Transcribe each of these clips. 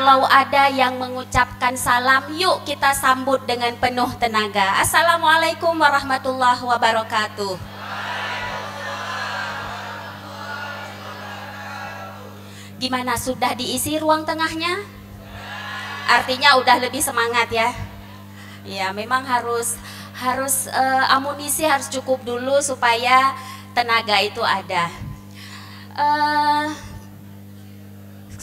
kalau ada yang mengucapkan salam, yuk kita sambut dengan penuh tenaga. Assalamualaikum warahmatullahi wabarakatuh. Gimana, sudah diisi ruang tengahnya? Artinya udah lebih semangat ya. Ya, memang harus amunisi harus cukup dulu supaya tenaga itu ada.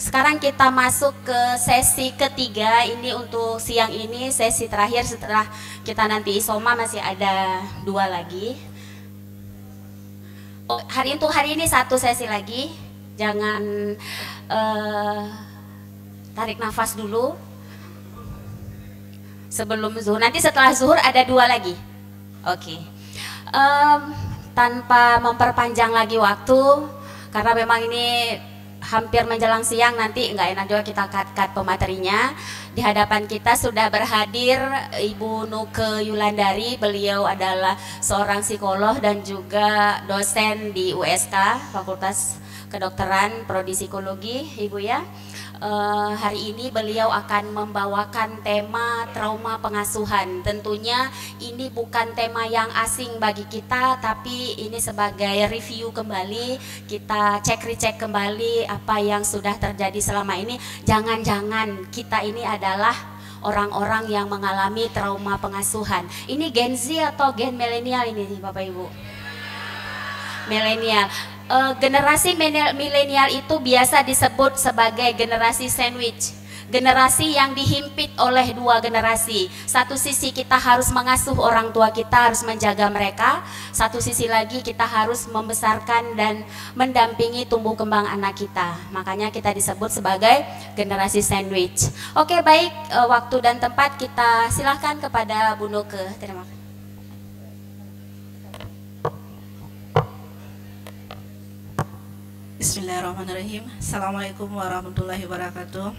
Sekarang kita masuk ke sesi ketiga. Ini untuk siang ini sesi terakhir, setelah kita nanti isoma masih ada 2 lagi. Hari ini 1 sesi lagi. Jangan tarik nafas dulu sebelum zuhur. Nanti setelah zuhur ada 2 lagi. Oke. Tanpa memperpanjang lagi waktu, karena memang ini hampir menjelang siang, nanti nggak enak juga kita cut pematerinya. Di hadapan kita sudah berhadir Ibu Nuke Yulandari. Beliau adalah seorang psikolog dan juga dosen di USK, Fakultas Kedokteran Prodi Psikologi, Ibu ya. Hari ini beliau akan membawakan tema trauma pengasuhan. Tentunya ini bukan tema yang asing bagi kita, tapi ini sebagai review kembali, kita cek-recek kembali apa yang sudah terjadi selama ini. Jangan-jangan kita ini adalah orang-orang yang mengalami trauma pengasuhan. Ini Gen Z atau Gen milenial ini Bapak Ibu? Milenial. Generasi milenial itu biasa disebut sebagai generasi sandwich, generasi yang dihimpit oleh 2 generasi. Satu sisi kita harus mengasuh orang tua kita, harus menjaga mereka. Satu sisi lagi kita harus membesarkan dan mendampingi tumbuh kembang anak kita. Makanya kita disebut sebagai generasi sandwich. Oke, baik, waktu dan tempat kita silahkan kepada Bu Nuke. Terima kasih. Bismillahirrahmanirrahim. Assalamualaikum warahmatullahi wabarakatuh.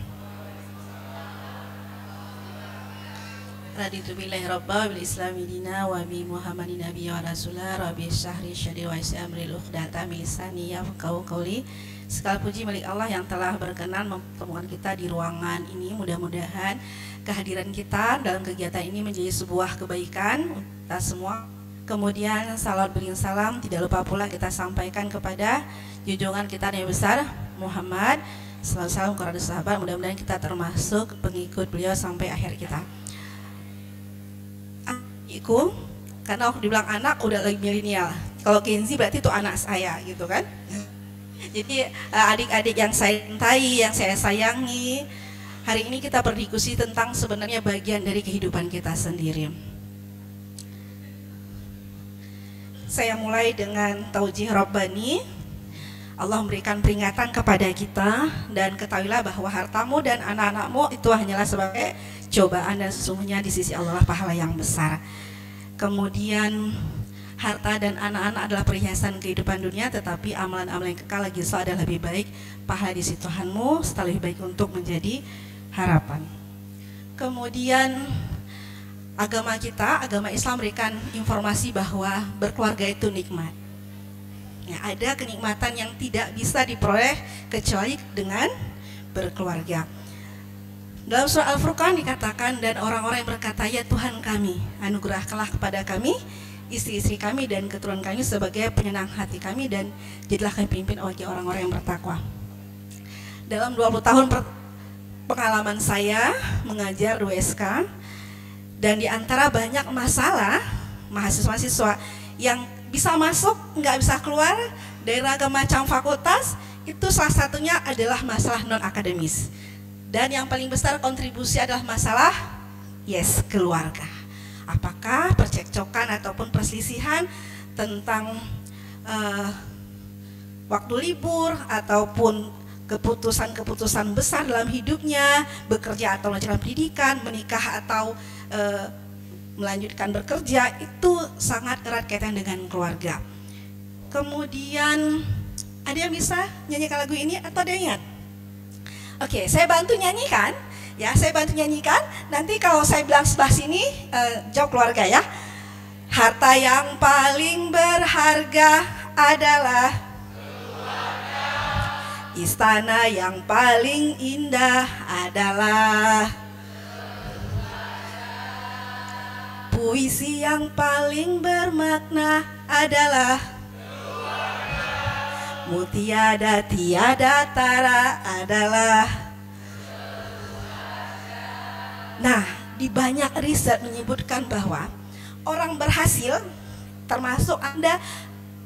Raditu billahi rabba bil islami dina wa bi muhammadin nabiyya wa rasulah rabbi syahri syadi wa amril uqdata min lisani yafqahu qawli. Segala puji milik Allah yang telah berkenan mempertemukan kita di ruangan ini. Mudah-mudahan kehadiran kita dalam kegiatan ini menjadi sebuah kebaikan untuk kita semua. Kemudian salawat beriring salam tidak lupa pula kita sampaikan kepada junjungan kita yang besar Muhammad. Selalu salam kepada sahabat. Mudah-mudahan kita termasuk pengikut beliau sampai akhir kita. Adikku, karena aku dibilang anak udah lagi milenial. Kalau Gen Z berarti itu anak saya gitu kan. Jadi adik-adik yang saya cintai, yang saya sayangi, hari ini kita berdiskusi tentang sebenarnya bagian dari kehidupan kita sendiri. Saya mulai dengan taujih Rabbani. Allah memberikan peringatan kepada kita, dan ketahuilah bahwa hartamu dan anak-anakmu itu hanyalah sebagai cobaan, dan sesungguhnya di sisi Allah lah pahala yang besar. Kemudian harta dan anak-anak adalah perhiasan kehidupan dunia, tetapi amalan-amalan yang kekal lagi adalah lebih baik, pahala di sisi Tuhanmu setelah lebih baik untuk menjadi harapan. Kemudian agama kita, agama Islam memberikan informasi bahwa berkeluarga itu nikmat. Ya, ada kenikmatan yang tidak bisa diperoleh kecuali dengan berkeluarga. Dalam surah Al-Furqan dikatakan, dan orang-orang yang berkata, ya Tuhan kami, anugerahkanlah kepada kami istri-istri kami dan keturunan kami sebagai penyenang hati kami, dan jadilah kami pimpin bagi orang-orang yang bertakwa. Dalam 20 tahun pengalaman saya mengajar di USK, dan di antara banyak masalah mahasiswa-mahasiswa yang bisa masuk, nggak bisa keluar dari berbagai macam fakultas, itu salah satunya adalah masalah non-akademis. Dan yang paling besar kontribusi adalah masalah keluarga. Apakah percekcokan ataupun perselisihan tentang waktu libur ataupun keputusan-keputusan besar dalam hidupnya, bekerja atau melanjutkan pendidikan, menikah atau melanjutkan bekerja, itu sangat erat kaitan dengan keluarga. Kemudian ada yang bisa nyanyikan lagu ini atau ada yang ingat? Oke, saya bantu nyanyikan. Ya, saya bantu nyanyikan. Nanti kalau saya bilang sebelah sini, jawab keluarga ya. Harta yang paling berharga adalah keluarga. Istana yang paling indah adalah puisi yang paling bermakna adalah mutiara tiada tara adalah. Nah, di banyak riset menyebutkan bahwa orang berhasil, termasuk Anda,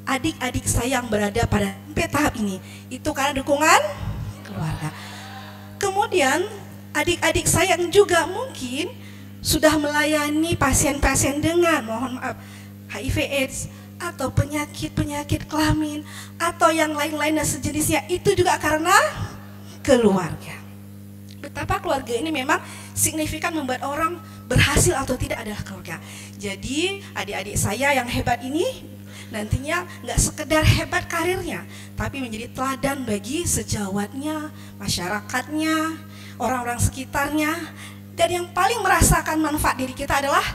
adik-adik saya yang berada pada tahap ini, itu karena dukungan keluarga. Kemudian adik-adik saya yang juga mungkin sudah melayani pasien-pasien dengan, mohon maaf, HIV AIDS atau penyakit-penyakit kelamin atau yang lain-lain dan sejenisnya, itu juga karena keluarga. Betapa keluarga ini memang signifikan membuat orang berhasil atau tidak adalah keluarga. Jadi adik-adik saya yang hebat ini nantinya nggak sekedar hebat karirnya, tapi menjadi teladan bagi sejawatnya, masyarakatnya, orang-orang sekitarnya. Dan yang paling merasakan manfaat diri kita adalah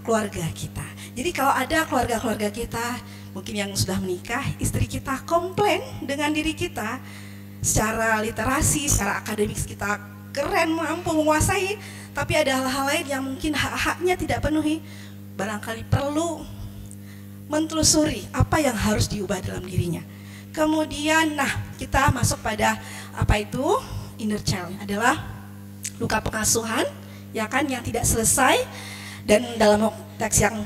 keluarga kita. Jadi kalau ada keluarga-keluarga kita, mungkin yang sudah menikah, istri kita komplain dengan diri kita, secara literasi, secara akademik kita keren, mampu menguasai, tapi ada hal-hal lain yang mungkin hak-haknya tidak penuhi, barangkali perlu mentelusuri apa yang harus diubah dalam dirinya. Kemudian, nah, kita masuk pada apa itu inner child, adalah luka pengasuhan, ya kan, yang tidak selesai dan dalam teks yang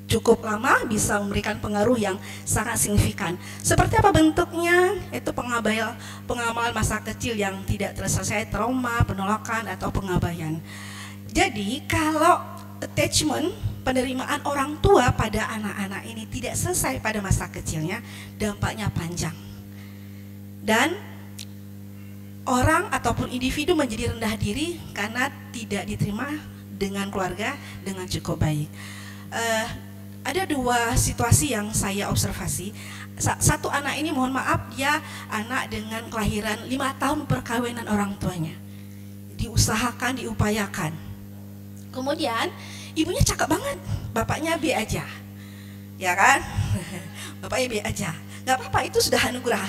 cukup lama bisa memberikan pengaruh yang sangat signifikan. Seperti apa bentuknya? Itu pengamalan masa kecil yang tidak terselesai, trauma, penolakan atau pengabaian. Jadi kalau attachment, penerimaan orang tua pada anak-anak ini tidak selesai pada masa kecilnya, dampaknya panjang. Dan orang ataupun individu menjadi rendah diri karena tidak diterima dengan keluarga dengan cukup baik. Ada dua situasi yang saya observasi. Satu anak ini, mohon maaf, dia anak dengan kelahiran 5 tahun perkawinan orang tuanya. Diusahakan, diupayakan. Kemudian ibunya cakep banget, bapaknya B aja, ya kan? Bapaknya B aja, nggak apa-apa, itu sudah anugerah.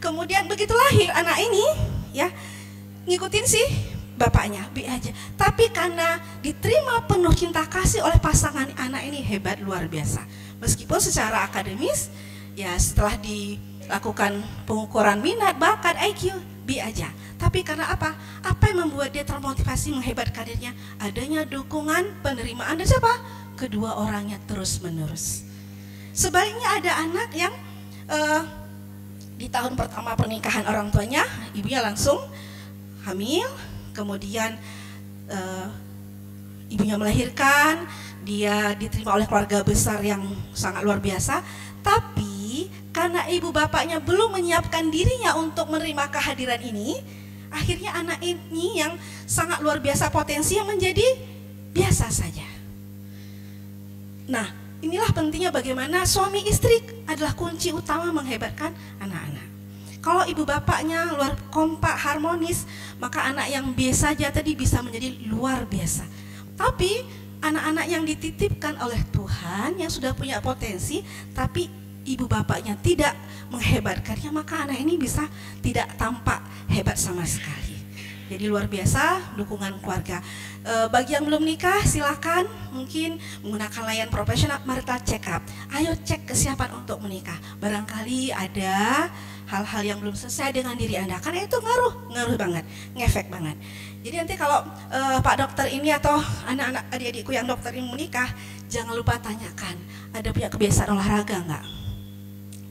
Kemudian begitu lahir anak ini, ya, ngikutin sih bapaknya B aja, tapi karena diterima penuh cinta kasih oleh pasangan anak ini, hebat luar biasa. Meskipun secara akademis, ya setelah dilakukan pengukuran minat, bakat, IQ, B aja. Tapi karena apa? Apa yang membuat dia termotivasi menghebat karirnya? Adanya dukungan, penerimaan dari siapa? Kedua orangnya terus menerus. Sebaliknya ada anak yang di tahun pertama pernikahan orang tuanya, ibunya langsung hamil, kemudian ibunya melahirkan, dia diterima oleh keluarga besar yang sangat luar biasa, tapi karena ibu bapaknya belum menyiapkan dirinya untuk menerima kehadiran ini, akhirnya anak ini yang sangat luar biasa potensi yang menjadi biasa saja. Nah, inilah pentingnya bagaimana suami istri adalah kunci utama menghebatkan anak-anak. Kalau ibu bapaknya luar kompak, harmonis, maka anak yang biasa saja tadi bisa menjadi luar biasa. Tapi anak-anak yang dititipkan oleh Tuhan yang sudah punya potensi, tapi ibu bapaknya tidak menghebatkannya, maka anak ini bisa tidak tampak hebat sama sekali. Jadi luar biasa dukungan keluarga. Bagi yang belum nikah, silakan mungkin menggunakan layanan profesional marital check up. Ayo cek kesiapan untuk menikah. Barangkali ada hal-hal yang belum selesai dengan diri Anda, karena itu ngaruh banget, ngefek banget. Jadi nanti kalau Pak dokter ini atau anak-anak adik-adikku yang dokter ini menikah, jangan lupa tanyakan, ada punya kebiasaan olahraga enggak?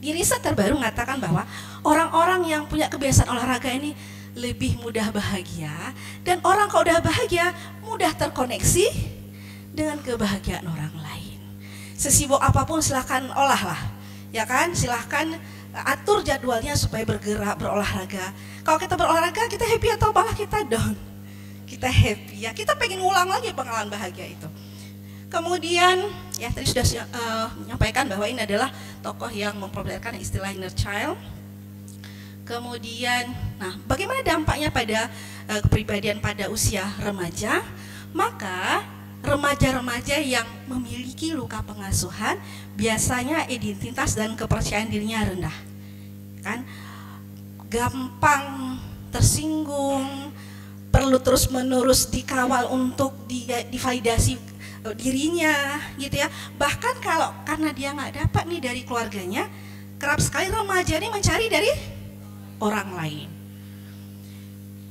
Di riset terbaru mengatakan bahwa orang-orang yang punya kebiasaan olahraga ini lebih mudah bahagia, dan orang kalau udah bahagia mudah terkoneksi dengan kebahagiaan orang lain. Sesibuk apapun silahkan olah lah, ya kan? Silahkan atur jadwalnya supaya bergerak, berolahraga. Kalau kita berolahraga, kita happy atau malah kita down? Kita happy, ya, kita pengen ulang lagi pengalaman bahagia itu. Kemudian, ya tadi sudah menyampaikan bahwa ini adalah tokoh yang mempopulerkan istilah inner child. Kemudian, nah, bagaimana dampaknya pada kepribadian pada usia remaja? Maka remaja-remaja yang memiliki luka pengasuhan biasanya identitas dan kepercayaan dirinya rendah, kan? gampang tersinggung, perlu terus-menerus dikawal untuk divalidasi dirinya gitu ya. Bahkan kalau karena dia nggak dapat nih dari keluarganya, kerap sekali remaja ini mencari dari orang lain.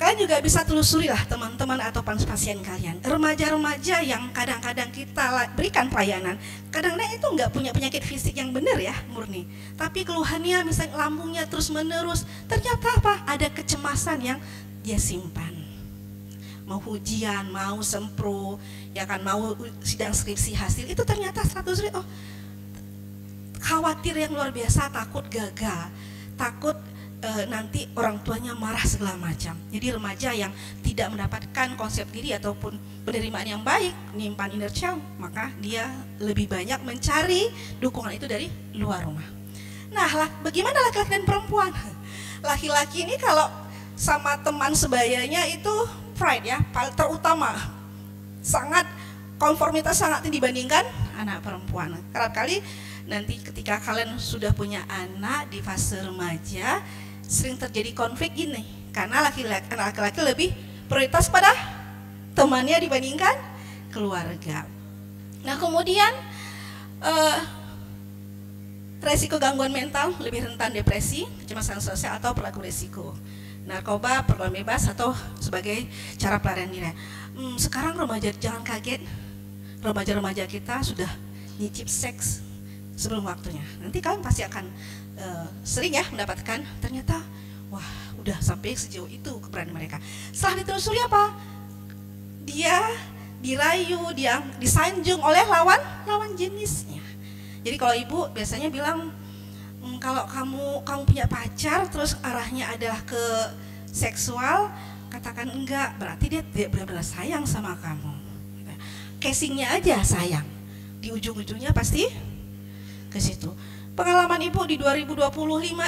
Kalian juga bisa telusuri lah teman-teman atau pasien kalian, remaja-remaja yang kadang-kadang kita berikan pelayanan, kadang-kadang itu nggak punya penyakit fisik yang benar ya, murni, tapi keluhannya misalnya lambungnya terus menerus, ternyata apa? Ada kecemasan yang dia simpan. Mau ujian, mau sempro, ya kan, mau sidang skripsi hasil, itu ternyata 100 khawatir yang luar biasa, takut gagal, takut nanti orang tuanya marah segala macam. Jadi remaja yang tidak mendapatkan konsep diri ataupun penerimaan yang baik, menyimpan inner child, maka dia lebih banyak mencari dukungan itu dari luar rumah. Nah, bagaimana laki-laki dan perempuan? Laki-laki ini kalau sama teman sebayanya itu pride ya, terutama, sangat konformitas sangat tinggi dibandingkan anak perempuan. Kerap kali nanti ketika kalian sudah punya anak di fase remaja, sering terjadi konflik gini, karena laki-laki lebih prioritas pada temannya dibandingkan keluarga. Nah, kemudian resiko gangguan mental, lebih rentan depresi, kecemasan sosial atau perilaku resiko, narkoba, pergaulan bebas atau sebagai cara pelarian diri. Sekarang remaja, jangan kaget, remaja-remaja kita sudah nyicip seks sebelum waktunya. Nanti kalian pasti akan sering ya mendapatkan, ternyata wah udah sampai sejauh itu keberanian mereka. Setelah ditelusuri apa? Dia dirayu, dia disanjung oleh lawan jenisnya. Jadi kalau ibu biasanya bilang, kalau kamu punya pacar terus arahnya adalah ke seksual, katakan enggak, berarti dia tidak benar-benar sayang sama kamu. Casingnya aja sayang, di ujung-ujungnya pasti ke situ. Pengalaman ibu di 2025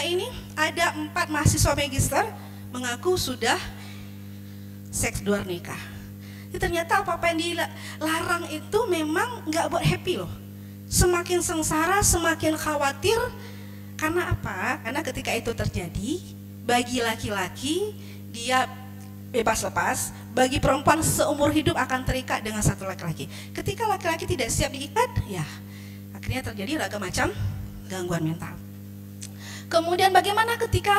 ini ada 4 mahasiswa magister mengaku sudah seks di luar nikah. Jadi ternyata apa-apa yang dilarang itu memang nggak buat happy loh. Semakin sengsara, semakin khawatir. Karena apa? Karena ketika itu terjadi, bagi laki-laki dia bebas lepas, bagi perempuan seumur hidup akan terikat dengan satu laki-laki. Ketika laki-laki tidak siap diikat, ya akhirnya terjadi beragam macam gangguan mental. Kemudian bagaimana ketika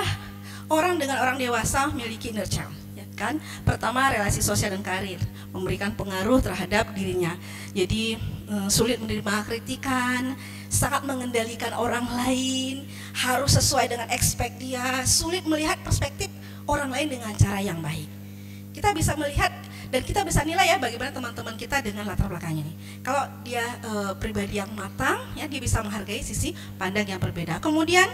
orang dengan orang dewasa memiliki inner child? Ya kan? Pertama, relasi sosial dan karir memberikan pengaruh terhadap dirinya. Jadi sulit menerima kritikan, sangat mengendalikan orang lain, harus sesuai dengan expect dia, sulit melihat perspektif orang lain dengan cara yang baik. Kita bisa melihat dan kita bisa nilai ya bagaimana teman-teman kita dengan latar belakangnya ini. Kalau dia pribadi yang matang, ya dia bisa menghargai sisi pandang yang berbeda. Kemudian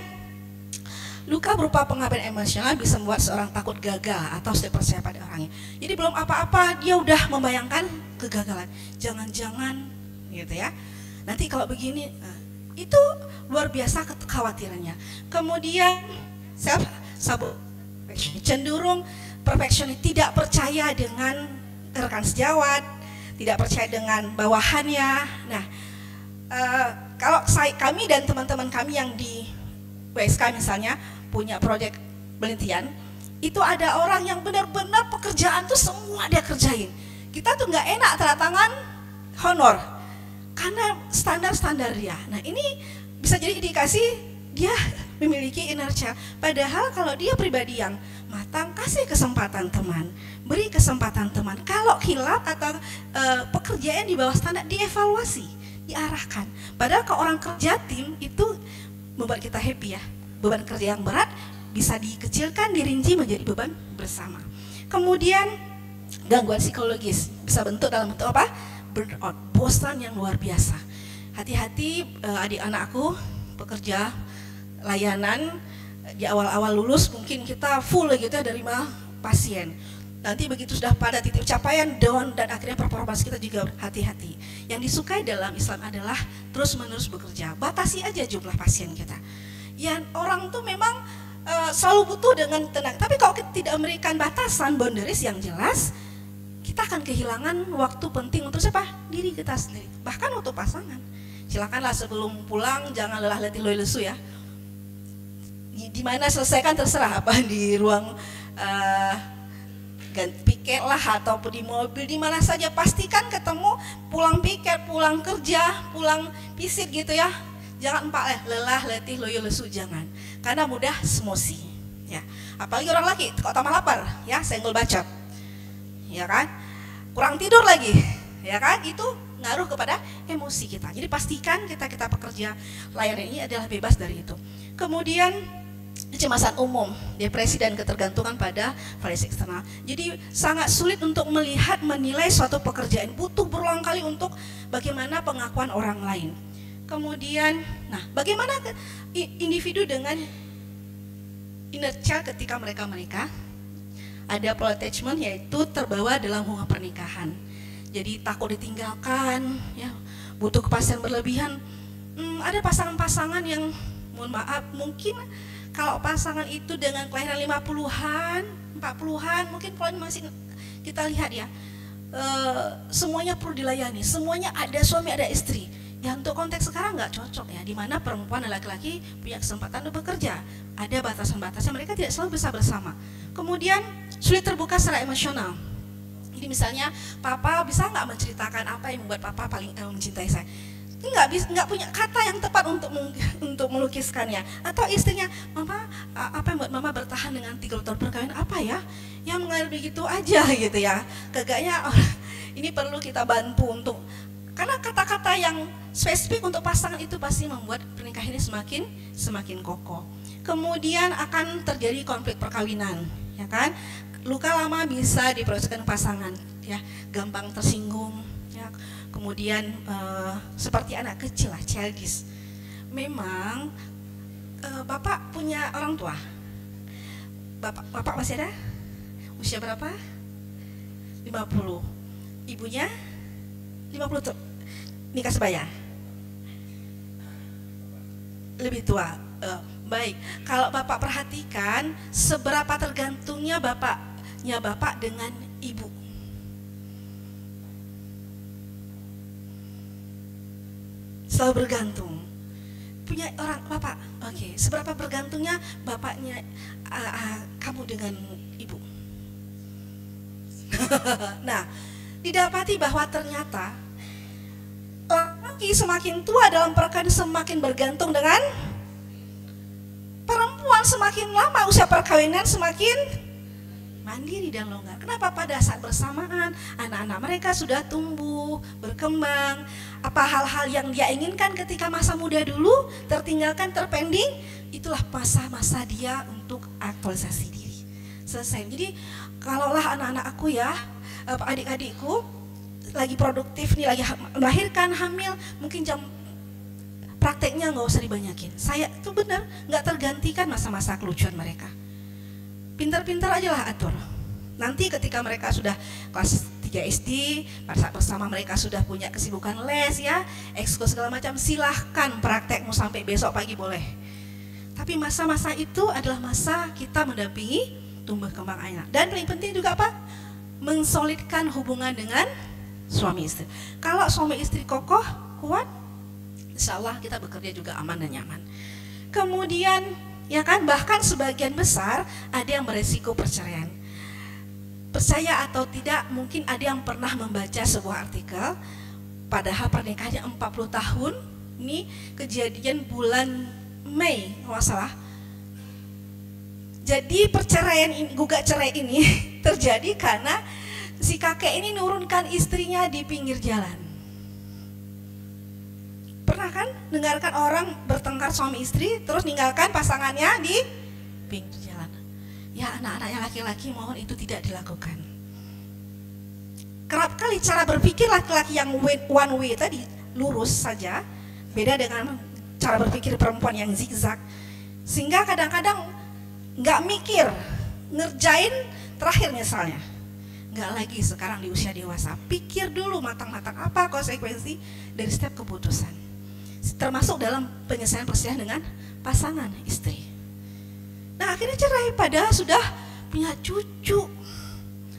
luka berupa pengabaian emosional bisa membuat seorang takut gagal atau tidak percaya pada orangnya. Jadi belum apa-apa dia udah membayangkan kegagalan. Jangan-jangan gitu ya. Nanti kalau begini, itu luar biasa kekhawatirannya. Kemudian cenderung perfeksionis, tidak percaya dengan rekan sejawat, tidak percaya dengan bawahannya. Nah, kalau kami dan teman-teman kami yang di WSK misalnya punya proyek penelitian, itu ada orang yang benar-benar pekerjaan tuh semua dia kerjain. Kita tuh nggak enak tanda tangan honor karena standar dia. Nah, ini bisa jadi indikasi dia memiliki inner child. Padahal kalau dia pribadi yang matang, kasih kesempatan teman, beri kesempatan teman. Kalau hilaf atau pekerjaan di bawah standar, dievaluasi, diarahkan. Padahal kalau orang kerja tim itu membuat kita happy ya. Beban kerja yang berat bisa dikecilkan, dirinci menjadi beban bersama. Kemudian gangguan psikologis bisa bentuk dalam bentuk apa? Burnout, bosan yang luar biasa. Hati-hati adik anakku pekerja layanan, di awal-awal lulus mungkin kita full gitu ya dari pasien. Nanti begitu sudah pada titik capaian down dan akhirnya performance kita juga hati-hati. Yang disukai dalam Islam adalah terus-menerus bekerja. Batasi aja jumlah pasien kita. Ya orang tuh memang selalu butuh dengan tenang. Tapi kalau kita tidak memberikan batasan, boundaries yang jelas, kita akan kehilangan waktu penting untuk siapa? Diri kita sendiri. Bahkan untuk pasangan. Silakanlah sebelum pulang jangan lelah letih lesu ya. di mana selesaikan terserah apa di ruang piket lah ataupun di mobil, di mana saja pastikan ketemu, pulang piket, pulang kerja, pulang visit gitu ya. Jangan lelah, letih, loyo, lesu, jangan. Karena mudah emosi. Ya, apalagi orang laki, kok tambah lapar, ya, senggol bacot. Ya kan? Kurang tidur lagi. Ya kan? Itu ngaruh kepada emosi kita. Jadi pastikan kita pekerja layanan ini adalah bebas dari itu. Kemudian kecemasan umum, depresi dan ketergantungan pada variasi eksternal. Jadi sangat sulit untuk melihat, menilai suatu pekerjaan, butuh berulang kali untuk bagaimana pengakuan orang lain. Kemudian, nah, bagaimana individu dengan inner child ketika mereka menikah? Ada pola attachment, yaitu terbawa dalam hubungan pernikahan. Jadi takut ditinggalkan, ya, butuh kepastian berlebihan. Ada pasangan-pasangan yang, mohon maaf, mungkin kalau pasangan itu dengan kelahiran 50-an, 40-an, mungkin pola masih kita lihat ya, semuanya perlu dilayani, semuanya ada suami ada istri. Ya untuk konteks sekarang nggak cocok ya, dimana perempuan dan laki-laki punya kesempatan untuk bekerja, ada batasan-batasnya, mereka tidak selalu bisa bersama. Kemudian sulit terbuka secara emosional. Jadi misalnya, papa bisa nggak menceritakan apa yang membuat papa paling mencintai saya? Nggak punya kata yang tepat untuk melukiskannya. Atau istrinya, mama, apa yang buat mama bertahan dengan 30 tahun perkawinan, apa ya yang mengalir begitu aja gitu ya. Kayaknya ini perlu kita bantu untuk, karena kata-kata yang spesifik untuk pasangan itu pasti membuat pernikahan ini semakin kokoh. Kemudian akan terjadi konflik perkawinan, ya kan? Luka lama bisa diproseskan pasangan, ya, gampang tersinggung, ya. Kemudian seperti anak kecil lah, childish. Memang bapak punya orang tua. Bapak masih ada? Usia berapa? 50. Ibunya 50 tuh. Nikah sebaya. Lebih tua. Baik. Kalau bapak perhatikan, seberapa tergantungnya bapak dengan ibu. Selalu bergantung. Punya orang bapak, oke. Seberapa bergantungnya bapaknya kamu dengan ibu. Nah, didapati bahwa ternyata laki semakin tua dalam pernikahan semakin bergantung dengan perempuan, semakin lama usia perkawinan semakin mandiri dan longgar. Kenapa? Pada saat bersamaan anak-anak mereka sudah tumbuh, berkembang. Apa hal-hal yang dia inginkan ketika masa muda dulu tertinggalkan, terpending, itulah masa-masa dia untuk aktualisasi diri. Selesai. Jadi kalaulah anak-anak aku ya, adik-adikku lagi produktif nih, lagi melahirkan, hamil, mungkin jam prakteknya nggak usah dibanyakin. Saya itu benar nggak tergantikan masa-masa kelucuan mereka. Pintar-pintar aja lah atur. Nanti ketika mereka sudah kelas 3 SD, pada saat bersama mereka sudah punya kesibukan les ya, ekskul segala macam, silahkan praktekmu sampai besok pagi boleh. Tapi masa-masa itu adalah masa kita mendampingi tumbuh kembang anak. Dan paling penting juga apa? Mensolidkan hubungan dengan suami istri. Kalau suami istri kokoh, kuat, insya Allah kita bekerja juga aman dan nyaman. Kemudian ya kan, bahkan sebagian besar ada yang beresiko perceraian. Percaya atau tidak, mungkin ada yang pernah membaca sebuah artikel, padahal pernikahannya 40 tahun, ini kejadian bulan Mei kalau nggak salah. Jadi perceraian ini, gugat cerai ini terjadi karena si kakek ini nurunkan istrinya di pinggir jalan. Pernah kan dengarkan orang bertengkar suami istri terus ninggalkan pasangannya di pinggir jalan? Ya, anak-anak yang laki-laki mohon itu tidak dilakukan. Kerap kali cara berpikir laki-laki yang one way tadi, lurus saja, beda dengan cara berpikir perempuan yang zigzag. Sehingga kadang-kadang nggak mikir, ngerjain terakhir misalnya. Nggak lagi sekarang di usia dewasa, pikir dulu matang-matang apa konsekuensi dari setiap keputusan. Termasuk dalam penyelesaian perselisihan dengan pasangan istri. Nah akhirnya cerai padahal sudah punya cucu.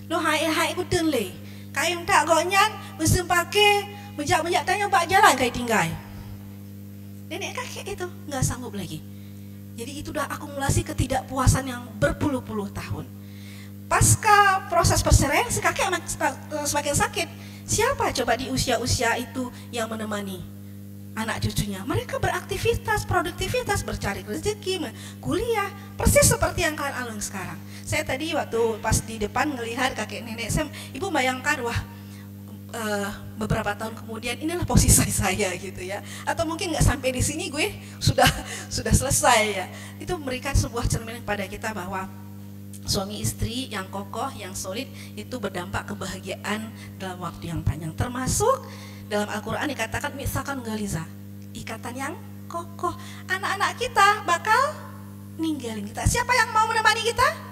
Lo hai kuten le, kain tak gonyan, mesin pakai, menjak tanya pak jalan kayak tinggal. Nenek kakek itu nggak sanggup lagi. Jadi itu udah akumulasi ketidakpuasan yang berpuluh-puluh tahun. Pasca proses perceraian si kakek semakin sakit. Siapa coba di usia-usia itu yang menemani anak cucunya? Mereka beraktivitas, produktivitas, bercari rezeki, kuliah, persis seperti yang kalian alami sekarang. Saya tadi waktu pas di depan ngelihat kakek nenek saya, ibu bayangkan, wah beberapa tahun kemudian inilah posisi saya gitu ya, atau mungkin nggak sampai di sini gue sudah selesai ya. Itu memberikan sebuah cerminan pada kita bahwa suami istri yang kokoh, yang solid itu berdampak kebahagiaan dalam waktu yang panjang. Termasuk dalam Al-Quran dikatakan mitsakan galiza, ikatan yang kokoh. Anak-anak kita bakal ninggalin kita. Siapa yang mau menemani kita?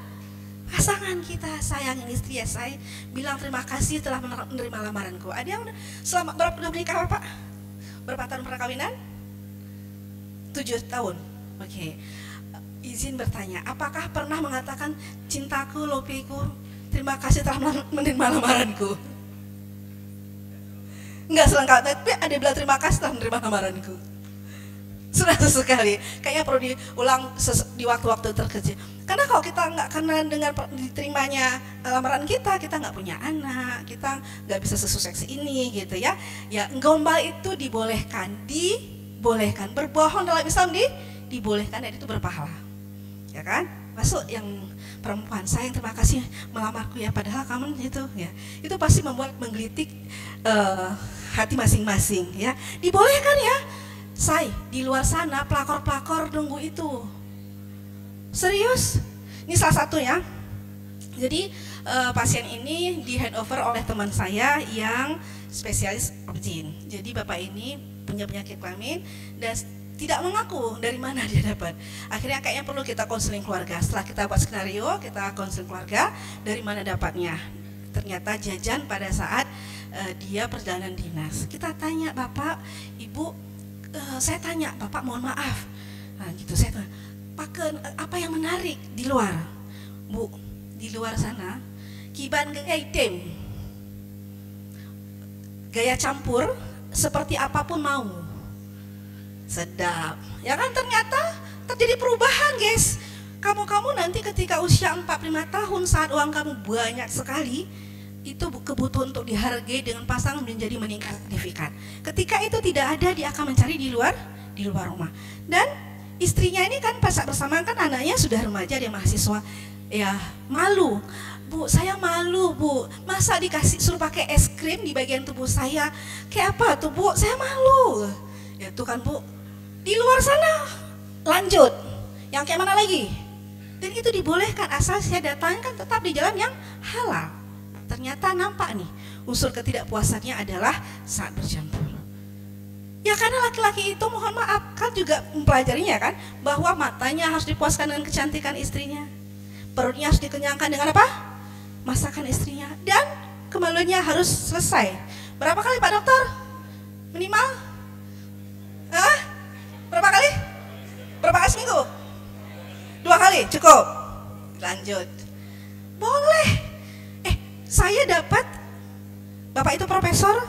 Pasangan kita. Sayangin istri ya, saya bilang terima kasih telah menerima lamaranku. Ada yang selama berapa menikah Bapak? Berapa tahun perkawinan? 7 tahun. Oke. Izin bertanya, apakah pernah mengatakan cintaku, lopiku, terima kasih telah menerima lamaranku? Enggak selengkap, tapi ada bilang terima kasih telah menerima lamaranku. Sudah sesekali, kayaknya perlu diulang di waktu-waktu terkecil. Karena kalau kita nggak kenal dengan diterimanya lamaran kita nggak punya anak, kita nggak bisa sesukses ini gitu ya. Ya gombal itu dibolehkan, berbohong dalam Islam dibolehkan dan itu berpahala, ya kan? Masuk yang perempuan, sayang terima kasih melamarku ya, padahal kamu itu ya, itu pasti membuat menggelitik hati masing-masing ya. Dibolehkan ya. Say, di luar sana pelakor-pelakor nunggu itu. Serius? Ini salah satu ya. Jadi pasien ini di handover oleh teman saya yang spesialis obgyn. Jadi bapak ini punya penyakit kelamin dan tidak mengaku dari mana dia dapat. Akhirnya kayaknya perlu kita konseling keluarga. Setelah kita buat skenario, kita konseling keluarga dari mana dapatnya. Ternyata jajan pada saat dia perjalanan dinas. Kita tanya, Bapak, Ibu, saya tanya, Bapak mohon maaf, nah gitu saya tanya, Pak, apa yang menarik di luar? Bu, di luar sana kiban gaya item, gaya campur seperti apapun mau, sedap, ya kan? Ternyata terjadi perubahan guys. Kamu nanti ketika usia 4-5 tahun saat uang kamu banyak sekali, itu kebutuhan untuk dihargai dengan pasangan menjadi meningkat signifikan. Ketika itu tidak ada, dia akan mencari di luar rumah. Dan istrinya ini kan pas bersamaan kan anaknya sudah remaja, dia mahasiswa. Ya malu, Bu, saya malu Bu, masa suruh pakai es krim di bagian tubuh saya, kayak apa tuh Bu, saya malu. Ya tuh kan Bu, di luar sana lanjut, yang kayak mana lagi? Dan itu dibolehkan asal saya datangkan tetap di jalan yang halal. Ternyata nampak nih unsur ketidakpuasannya adalah saat bercampur. Ya karena laki-laki itu mohon maaf kan juga mempelajarinya kan, bahwa matanya harus dipuaskan dengan kecantikan istrinya, perutnya harus dikenyangkan dengan apa? Masakan istrinya, dan kemaluannya harus selesai. Berapa kali Pak Dokter? Minimal? Berapa kali? Berapa kali seminggu? 2 kali cukup. Lanjut. Boleh. Saya dapat, Bapak itu profesor,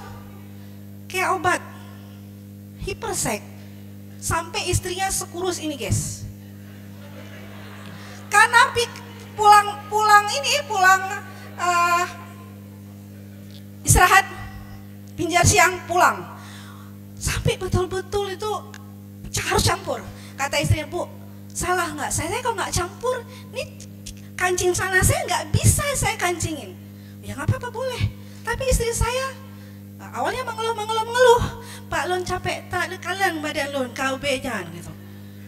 kayak obat hipersek, sampai istrinya sekurus ini guys. Karena pulang istirahat, pinjar siang pulang, sampai betul-betul itu harus campur. Kata istrinya, Bu, salah nggak? Saya kalau nggak campur, ini kancing sana saya nggak bisa saya kancingin. Ya nggak apa-apa boleh. Tapi istri saya awalnya mengeluh, Pak Lon capek tak kalian badan Lon kau jangan gitu.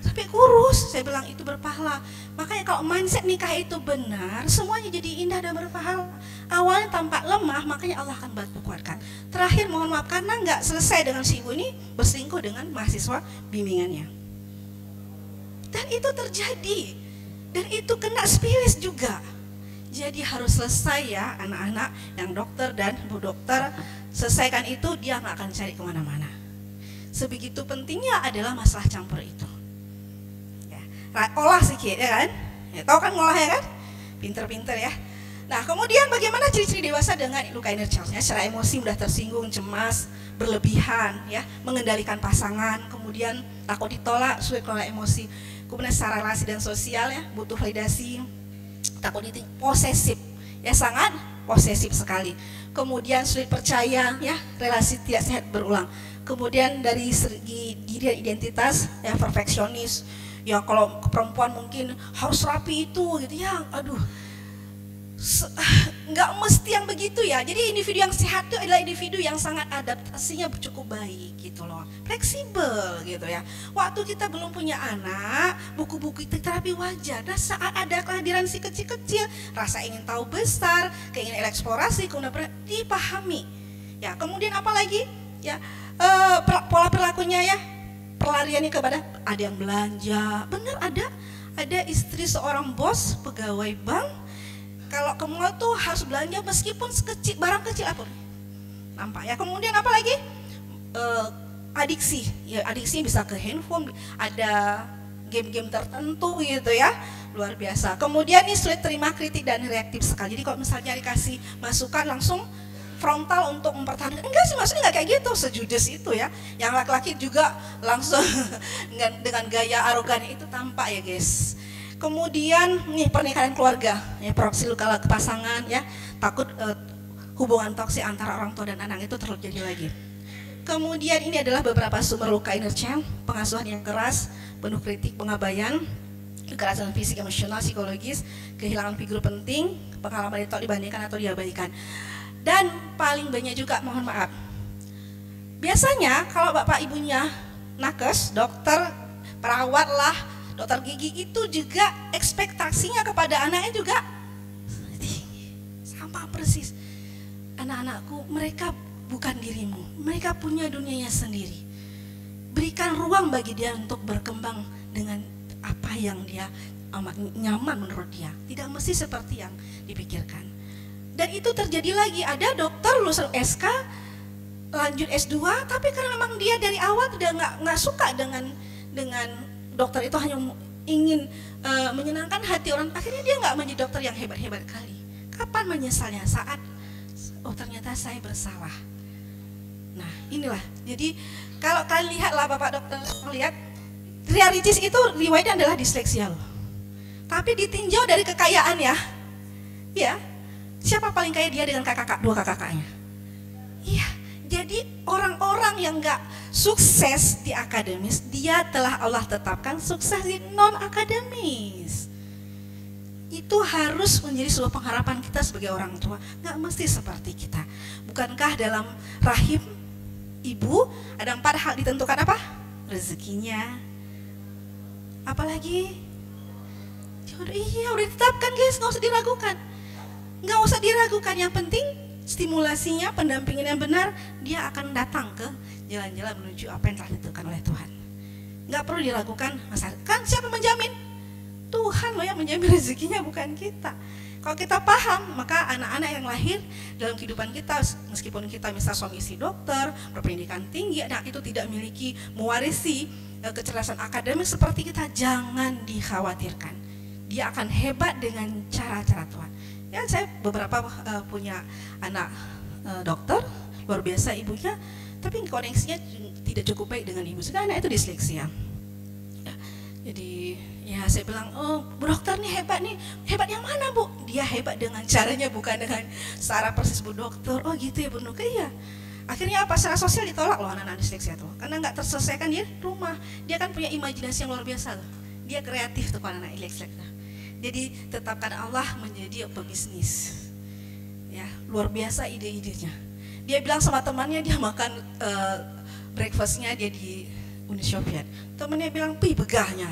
Sampai kurus, saya bilang itu berpahala. Makanya kalau mindset nikah itu benar, semuanya jadi indah dan berpahala. Awalnya tampak lemah, makanya Allah akan bantu kuatkan. Terakhir mohon maaf karena nggak selesai dengan si ibu ini berselingkuh dengan mahasiswa bimbingannya. Dan itu terjadi, dan itu kena spilis juga. Jadi harus selesai ya anak-anak yang dokter dan bu dokter, selesaikan itu, dia nggak akan cari kemana-mana. Sebegitu pentingnya adalah masalah campur itu. Ya, olah sedikit ya kan, ya, tahu kan ngolah ya kan, pinter-pinter ya. Nah kemudian bagaimana ciri-ciri dewasa dengan luka inersialnya? Secara emosi mudah tersinggung, cemas, berlebihan, ya, mengendalikan pasangan, kemudian takut ditolak, sulit kelola emosi. Kemudian secara relasi dan sosial ya, butuh validasi, takut posesif, ya sangat posesif sekali. Kemudian sulit percaya, ya relasi tidak sehat berulang. Kemudian dari segi diri dan identitas, ya perfeksionis, ya kalau perempuan mungkin harus rapi itu gitu ya, aduh nggak mesti yang begitu ya. Jadi individu yang sehat itu adalah individu yang sangat adaptasinya cukup baik gitu loh, fleksibel gitu ya. Waktu kita belum punya anak, buku-buku terapi wajar. Nah saat ada kehadiran si kecil-kecil, rasa ingin tahu besar, keinginan eksplorasi, kemudian dipahami. Ya kemudian apalagi ya pola perilakunya ya, pelariannya kepada ada yang belanja, benar ada istri seorang bos pegawai bank. Kalau ke mall tuh harus belanja meskipun sekecil, barang kecil apa nampak ya. Kemudian apa lagi? Adiksi, ya adiksi bisa ke handphone, ada game-game tertentu gitu ya, luar biasa. Kemudian ini sulit terima kritik dan reaktif sekali. Jadi kalau misalnya dikasih masukan langsung frontal untuk mempertahankan, enggak sih maksudnya enggak kayak gitu, sejudes itu ya. Yang laki-laki juga langsung dengan gaya arogan itu tampak ya guys. Kemudian nih pernikahan keluarga, ya proksi luka pasangan ya, takut hubungan toksik antara orang tua dan anak itu terjadi lagi. Kemudian ini adalah beberapa sumber luka inner child, pengasuhan yang keras, penuh kritik, pengabaian, kekerasan fisik, emosional, psikologis, kehilangan figur penting, pengalaman ditolak, dibandingkan atau diabaikan. Dan paling banyak juga mohon maaf, biasanya kalau bapak ibunya nakes, dokter, perawat lah, dokter gigi itu juga ekspektasinya kepada anaknya juga sama persis. Anak-anakku mereka bukan dirimu, mereka punya dunianya sendiri. Berikan ruang bagi dia untuk berkembang dengan apa yang dia amat nyaman menurut dia. Tidak mesti seperti yang dipikirkan. Dan itu terjadi lagi, ada dokter lulusan SK lanjut S2, tapi karena memang dia dari awal udah nggak suka dengan dokter itu, hanya ingin menyenangkan hati orang, akhirnya dia nggak menjadi dokter yang hebat-hebat kali. Kapan menyesalnya? Saat ternyata saya bersalah. Nah inilah, jadi kalau kalian lihatlah bapak dokter melihat Riaritis itu riwayatnya adalah disleksia loh, tapi ditinjau dari kekayaan ya, siapa paling kaya? Dia dengan dua kakaknya. Iya, jadi orang-orang yang nggak sukses di akademis, dia telah Allah tetapkan sukses di non akademis. Itu harus menjadi sebuah pengharapan kita sebagai orang tua. Nggak mesti seperti kita. Bukankah dalam rahim ibu ada 4 hal ditentukan apa? Rezekinya, apalagi jodoh. Iya udah ditetapkan guys, nggak usah diragukan. Nggak usah diragukan, yang penting stimulasinya, pendampingan yang benar, dia akan datang ke jalan-jalan menuju apa yang telah ditentukan oleh Tuhan. Nggak perlu diragukan, masalah kan siapa menjamin? Tuhan loh yang menjamin rezekinya, bukan kita. Kalau kita paham, maka anak-anak yang lahir dalam kehidupan kita, meskipun kita misal suami istri dokter, berpendidikan tinggi, anak itu tidak memiliki, mewarisi kecerdasan akademis seperti kita, jangan dikhawatirkan. Dia akan hebat dengan cara-cara Tuhan. Ya, saya beberapa punya anak dokter, luar biasa ibunya, tapi koneksinya tidak cukup baik dengan ibu. Sedangkan anak itu disleksia. Ya, jadi ya saya bilang, oh bu dokter nih, hebat yang mana bu? Dia hebat dengan caranya, bukan dengan secara persis bu dokter. Oh gitu ya bu Nuka, iya. Akhirnya apa? Secara sosial ditolak loh anak-anak disleksia tuh, karena nggak terselesaikan di rumah. Dia kan punya imajinasi yang luar biasa loh. Dia kreatif tuh anak disleksia. Jadi tetapkan Allah menjadi pebisnis, ya luar biasa ide-idenya. Dia bilang sama temannya, dia makan breakfastnya dia di Uni Soviet. Temannya bilang, "Pih begahnya."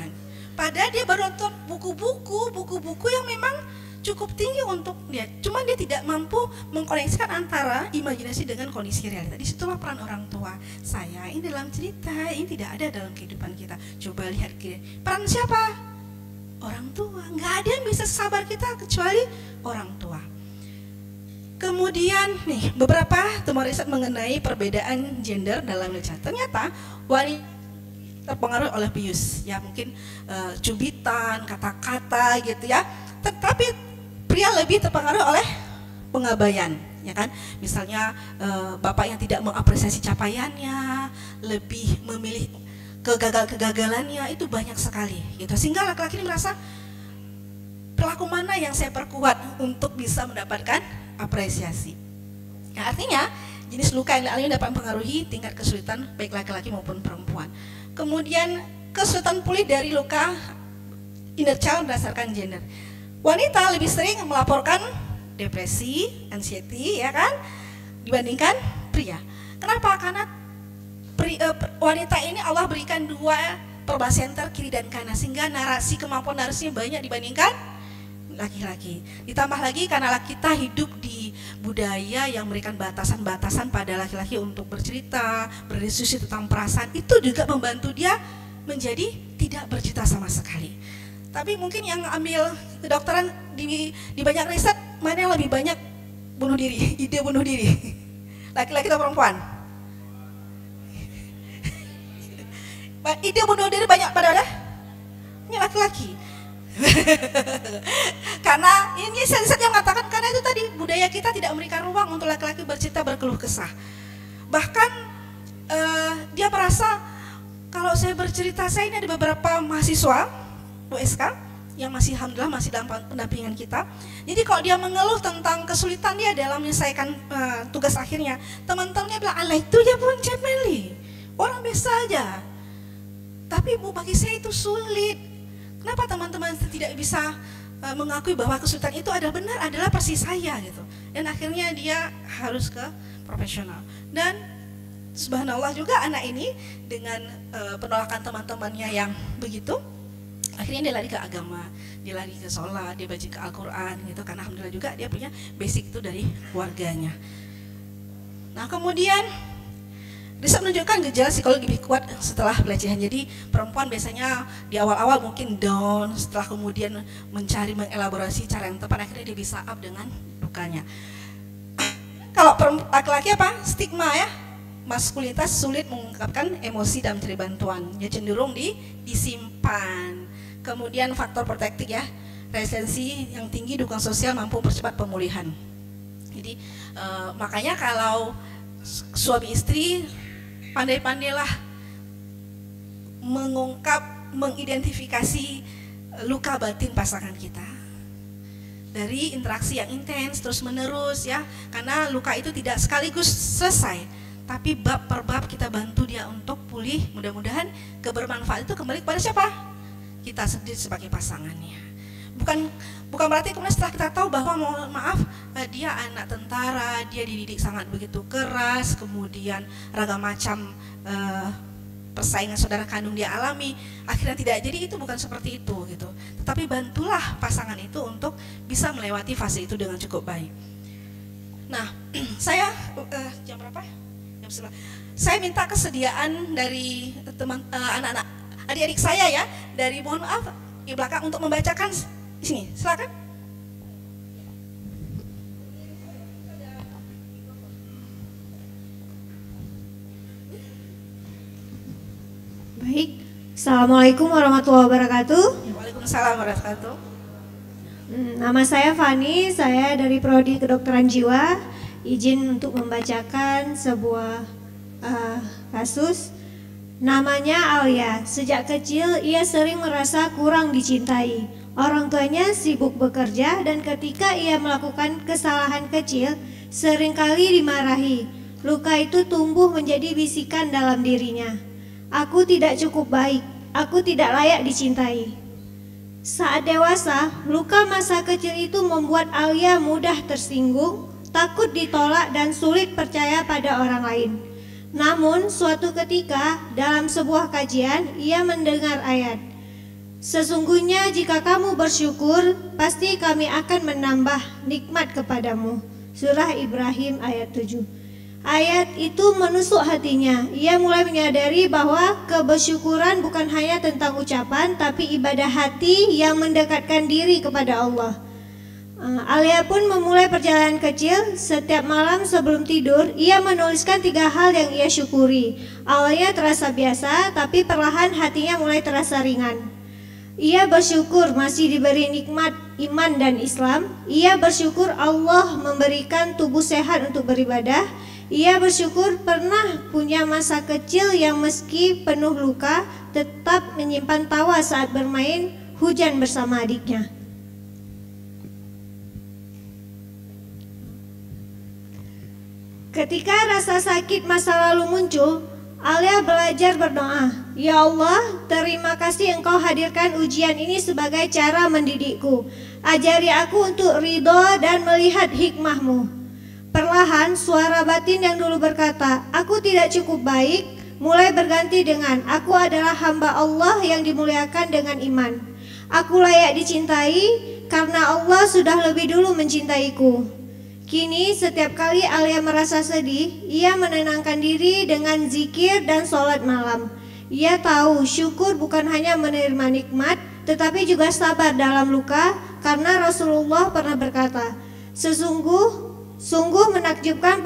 Padahal dia baru nonton buku-buku yang memang cukup tinggi untuk dia. Cuma dia tidak mampu mengkoneksikan antara imajinasi dengan kondisi realita. Disitulah peran orang tua. Saya ini dalam cerita ini tidak ada dalam kehidupan kita. Coba lihat peran siapa? Orang tua. Nggak ada yang bisa sabar kita kecuali orang tua. Kemudian nih beberapa temuan riset mengenai perbedaan gender dalam literatur. Ternyata wanita terpengaruh oleh bius, ya mungkin cubitan, kata-kata gitu ya. Tetapi pria lebih terpengaruh oleh pengabaian, ya kan? Misalnya bapak yang tidak mengapresiasi capaiannya, lebih memilih kegagalannya itu banyak sekali gitu. Sehingga laki-laki ini merasa pelaku mana yang saya perkuat untuk bisa mendapatkan apresiasi. Nah, artinya jenis luka yang lain dapat mempengaruhi tingkat kesulitan baik laki-laki maupun perempuan. Kemudian kesulitan pulih dari luka inner child berdasarkan gender. Wanita lebih sering melaporkan depresi, anxiety, ya kan, dibandingkan pria. Kenapa? Karena wanita ini Allah berikan dua perba center kiri dan kanan, sehingga kemampuan narasinya banyak dibandingkan laki-laki. Ditambah lagi karena kita hidup di budaya yang memberikan batasan-batasan pada laki-laki untuk bercerita, berdiskusi tentang perasaan, itu juga membantu dia menjadi tidak bercerita sama sekali. Tapi mungkin yang ambil kedokteran di banyak riset, mana yang lebih banyak bunuh diri, ide bunuh diri, laki-laki atau perempuan? Ide bunuh diri banyak pada laki-laki. Karena ini riset yang mengatakan, karena itu tadi budaya kita tidak memberikan ruang untuk laki-laki bercerita, berkeluh kesah. Bahkan dia merasa kalau saya bercerita, saya ini ada beberapa mahasiswa USK yang masih alhamdulillah masih dalam pendampingan kita. Jadi kalau dia mengeluh tentang kesulitan dia dalam menyelesaikan tugas akhirnya, teman-temannya bilang, "Alah itu ya pun Cemeli, orang biasa aja." Tapi Bu, bagi saya itu sulit. Kenapa teman-teman tidak bisa mengakui bahwa kesulitan itu adalah persis saya gitu. Dan akhirnya dia harus ke profesional. Dan subhanallah juga anak ini dengan penolakan teman-temannya yang begitu, akhirnya dia lari ke agama, dia lari ke sholat, dia baca ke Al-Quran gitu. Karena alhamdulillah juga dia punya basic itu dari keluarganya. Nah, kemudian bisa menunjukkan gejala psikologi lebih kuat setelah pelecehan. Jadi perempuan biasanya di awal-awal mungkin down, setelah kemudian mencari mengelaborasi cara yang tepat, akhirnya dia bisa up dengan lukanya. Kalau laki-laki apa? Stigma ya, maskulinitas sulit mengungkapkan emosi dan mencari bantuan, dia cenderung disimpan. Kemudian faktor protektif ya, resiliensi yang tinggi, dukungan sosial mampu mempercepat pemulihan. Jadi makanya kalau suami istri pandai-pandailah mengungkap, mengidentifikasi luka batin pasangan kita dari interaksi yang intens terus menerus ya, karena luka itu tidak sekaligus selesai, tapi bab per bab kita bantu dia untuk pulih. Mudah-mudahan kebermanfaat itu kembali kepada siapa? Kita sendiri sebagai pasangannya. Bukan berarti kemudian setelah kita tahu bahwa mohon maaf dia anak tentara, dia dididik sangat begitu keras, kemudian ragam macam persaingan saudara kandung dia alami, akhirnya tidak jadi, itu bukan seperti itu gitu. Tetapi bantulah pasangan itu untuk bisa melewati fase itu dengan cukup baik. Nah, saya jam berapa? Jam 9. Saya minta kesediaan dari teman anak-anak adik-adik saya ya, dari mohon maaf di belakang untuk membacakan di sini, silakan. Baik, Assalamualaikum warahmatullahi wabarakatuh. Waalaikumsalam warahmatullahi wabarakatuh. Nama saya Fani, saya dari Prodi Kedokteran Jiwa. Izin untuk membacakan sebuah kasus. Namanya Alia. Sejak kecil ia sering merasa kurang dicintai. Orang tuanya sibuk bekerja dan ketika ia melakukan kesalahan kecil seringkali dimarahi. Luka itu tumbuh menjadi bisikan dalam dirinya. Aku tidak cukup baik, aku tidak layak dicintai. Saat dewasa, luka masa kecil itu membuat Alia mudah tersinggung, takut ditolak dan sulit percaya pada orang lain. Namun suatu ketika dalam sebuah kajian ia mendengar ayat, "Sesungguhnya jika kamu bersyukur, pasti kami akan menambah nikmat kepadamu." Surah Ibrahim ayat 7. Ayat itu menusuk hatinya. Ia mulai menyadari bahwa kebersyukuran bukan hanya tentang ucapan, tapi ibadah hati yang mendekatkan diri kepada Allah. Alia pun memulai perjalanan kecil. Setiap malam sebelum tidur, ia menuliskan 3 hal yang ia syukuri. Awalnya terasa biasa, tapi perlahan hatinya mulai terasa ringan. Ia bersyukur masih diberi nikmat iman dan Islam. Ia bersyukur Allah memberikan tubuh sehat untuk beribadah. Ia bersyukur pernah punya masa kecil yang meski penuh luka tetap menyimpan tawa saat bermain hujan bersama adiknya. Ketika rasa sakit masa lalu muncul, Alia belajar berdoa, "Ya Allah, terima kasih Engkau hadirkan ujian ini sebagai cara mendidikku. Ajari aku untuk ridho dan melihat hikmah-Mu." Perlahan suara batin yang dulu berkata, "Aku tidak cukup baik," mulai berganti dengan, "Aku adalah hamba Allah yang dimuliakan dengan iman. Aku layak dicintai karena Allah sudah lebih dulu mencintaiku." Kini setiap kali Alia merasa sedih, ia menenangkan diri dengan zikir dan sholat malam. Ia tahu syukur bukan hanya menerima nikmat, tetapi juga sabar dalam luka, karena Rasulullah pernah berkata, Sungguh menakjubkan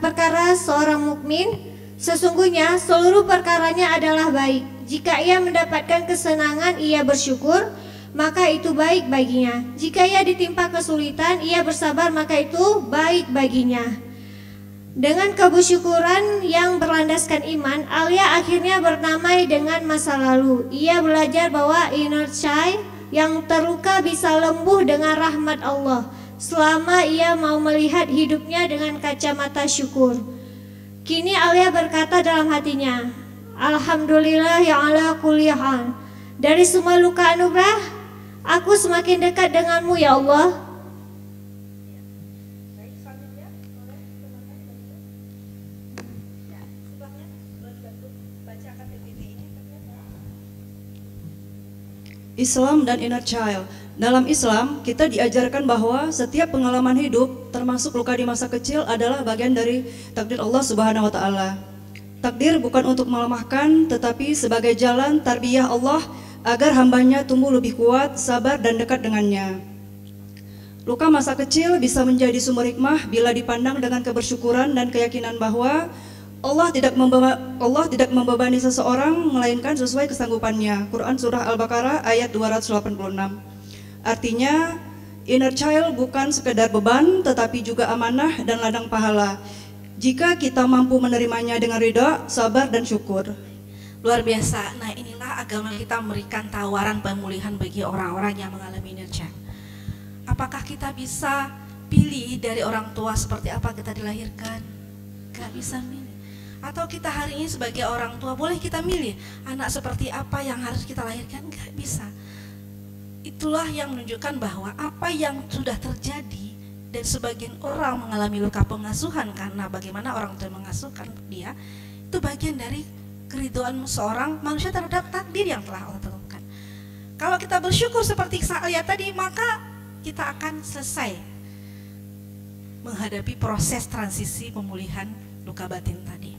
perkara seorang mukmin. Sesungguhnya seluruh perkaranya adalah baik. Jika ia mendapatkan kesenangan, ia bersyukur, maka itu baik baginya. Jika ia ditimpa kesulitan, ia bersabar, maka itu baik baginya. Dengan kebersyukuran yang berlandaskan iman, Alia akhirnya berdamai dengan masa lalu. Ia belajar bahwa inner child yang terluka bisa sembuh dengan rahmat Allah, selama ia mau melihat hidupnya dengan kacamata syukur. Kini Alia berkata dalam hatinya, "Alhamdulillah ya ala kulli hal. Dari semua luka anugerah, aku semakin dekat denganmu ya Allah." Islam dan inner child. Dalam Islam, kita diajarkan bahwa setiap pengalaman hidup, termasuk luka di masa kecil, adalah bagian dari takdir Allah Subhanahu wa Ta'ala. Takdir bukan untuk melemahkan, tetapi sebagai jalan tarbiyah Allah agar hambanya tumbuh lebih kuat, sabar, dan dekat dengannya. Luka masa kecil bisa menjadi sumber hikmah bila dipandang dengan kebersyukuran dan keyakinan bahwa Allah tidak membebani seseorang melainkan sesuai kesanggupannya. Quran Surah Al-Baqarah ayat 286. Artinya, inner child bukan sekedar beban, tetapi juga amanah dan ladang pahala. Jika kita mampu menerimanya dengan ridha, sabar, dan syukur. Luar biasa. Nah, inilah agama kita memberikan tawaran pemulihan bagi orang-orang yang mengalami inner child. Apakah kita bisa pilih dari orang tua seperti apa kita dilahirkan? Gak bisa milih. Atau kita hari ini sebagai orang tua boleh kita milih anak seperti apa yang harus kita lahirkan? Gak bisa. Itulah yang menunjukkan bahwa apa yang sudah terjadi, dan sebagian orang mengalami luka pengasuhan karena bagaimana orang tua mengasuhkan dia, itu bagian dari keridhaan seorang manusia terhadap takdir yang telah Allah tentukan. Kalau kita bersyukur seperti Alia tadi, maka kita akan selesai menghadapi proses transisi pemulihan luka batin tadi.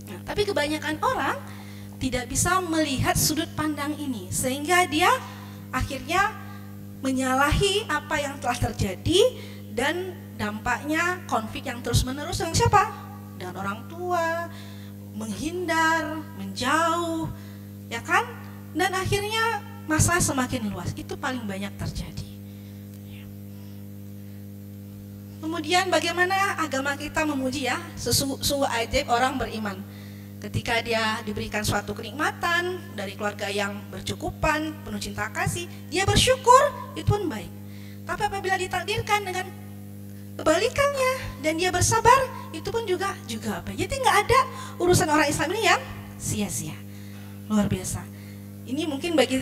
Nah, tapi kebanyakan orang tidak bisa melihat sudut pandang ini, sehingga dia akhirnya menyalahi apa yang telah terjadi, dan dampaknya konflik yang terus menerus dengan siapa? Dengan orang tua, menghindar, menjauh, ya kan? Dan akhirnya masalah semakin luas. Itu paling banyak terjadi. Kemudian bagaimana agama kita memuji ya, sungguh ajaib orang beriman. Ketika dia diberikan suatu kenikmatan dari keluarga yang bercukupan, penuh cinta kasih, dia bersyukur, itu pun baik. Tapi apabila ditakdirkan dengan kebalikannya dan dia bersabar, itu pun juga apa? Jadi nggak ada urusan orang Islam ini yang sia-sia. Luar biasa. Ini mungkin bagi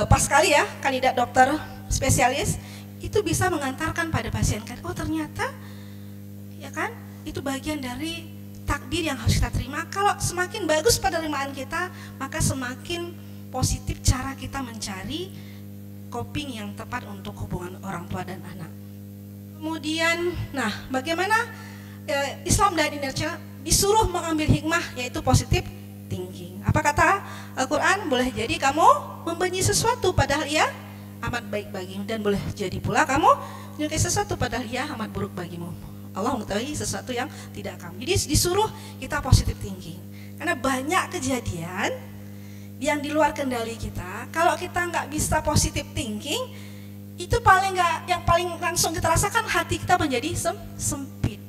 pas sekali ya, kandidat dokter spesialis itu bisa mengantarkan pada pasien kan, oh ternyata ya kan, itu bagian dari takdir yang harus kita terima. Kalau semakin bagus penerimaan kita, maka semakin positif cara kita mencari coping yang tepat untuk hubungan orang tua dan anak. Kemudian, nah bagaimana Islam dan inner child disuruh mengambil hikmah, yaitu positif thinking. Apa kata Al-Quran? Boleh jadi kamu membenci sesuatu padahal ia amat baik bagimu, dan boleh jadi pula kamu menyukai sesuatu padahal ia amat buruk bagimu. Allah mengetahui sesuatu yang tidak kamu. Jadi disuruh kita positive thinking. Karena banyak kejadian yang di luar kendali kita. Kalau kita nggak bisa positive thinking, itu yang paling langsung kita rasakan, hati kita menjadi sempit.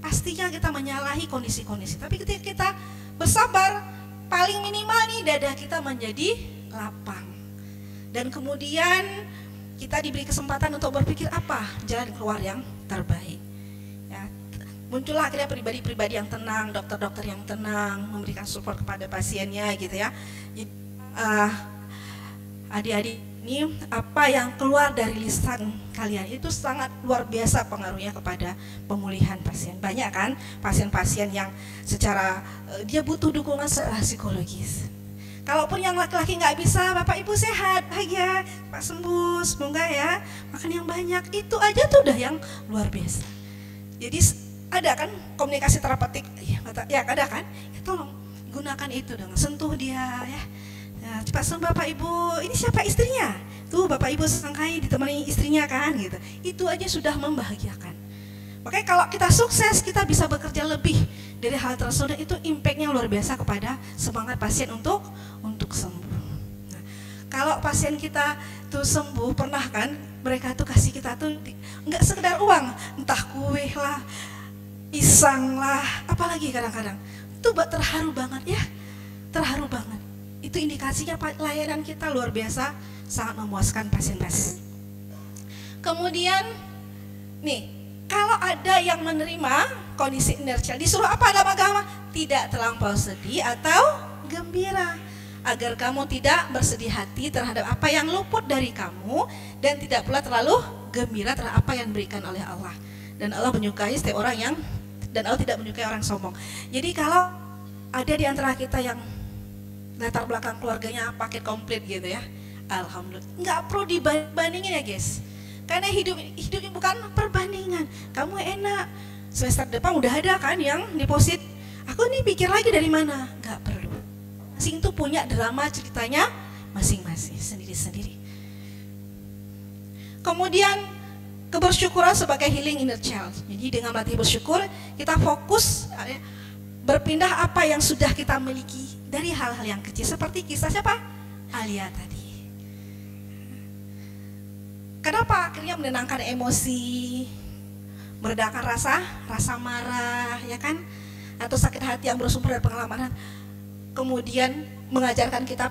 pastinya kita menyalahi kondisi-kondisi. Tapi ketika kita bersabar, paling minimal nih dada kita menjadi lapang. Dan kemudian kita diberi kesempatan untuk berpikir apa jalan keluar yang terbaik. Ya, muncullah akhirnya pribadi-pribadi yang tenang, dokter-dokter yang tenang, memberikan support kepada pasiennya gitu ya. Adik-adik ini apa yang keluar dari lisan kalian itu sangat luar biasa pengaruhnya kepada pemulihan pasien. Banyak kan pasien-pasien yang secara dia butuh dukungan secara psikologis. Kalaupun yang laki-laki nggak bisa, Bapak Ibu sehat, bahagia, Pak sembuh, semoga ya, makan yang banyak, itu aja tuh udah yang luar biasa. Jadi ada kan komunikasi terapeutik, ya ada kan, ya tolong gunakan itu dengan sentuh dia ya. Nah, cepat sembuh Bapak Ibu, ini siapa istrinya? Tuh Bapak Ibu sangkai ditemani istrinya kan gitu. Itu aja sudah membahagiakan. Makanya kalau kita sukses, kita bisa bekerja lebih dari hal tersebut, itu impactnya luar biasa kepada semangat pasien untuk sembuh. Nah, kalau pasien kita tuh sembuh, pernah kan mereka tuh kasih kita tuh nggak sekedar uang, entah kue lah, pisang lah, apalagi kadang-kadang tuh terharu banget ya, terharu banget. Itu indikasinya layanan kita luar biasa, sangat memuaskan pasien-pasien. Kemudian nih, kalau ada yang menerima kondisi inersial, disuruh apa dalam agama? Tidak terlampau sedih atau gembira, agar kamu tidak bersedih hati terhadap apa yang luput dari kamu, dan tidak pula terlalu gembira terhadap apa yang diberikan oleh Allah. Dan Allah menyukai setiap orang yang, dan Allah tidak menyukai orang sombong. Jadi kalau ada di antara kita yang latar belakang keluarganya paket komplit gitu ya, alhamdulillah, nggak perlu dibandingin ya guys, karena hidup ini bukan perbandingan. Kamu enak, semester depan udah ada kan yang deposit, aku nih pikir lagi dari mana, nggak perlu. Masing itu punya drama ceritanya masing-masing, sendiri-sendiri. Kemudian kebersyukuran sebagai healing inner child. Jadi dengan melatih bersyukur, kita fokus berpindah apa yang sudah kita miliki dari hal-hal yang kecil, seperti kisah siapa? Alia tadi. Kenapa akhirnya menenangkan emosi, meredakan rasa marah, ya kan? Atau sakit hati yang bersumber dari pengalaman. Kemudian mengajarkan kita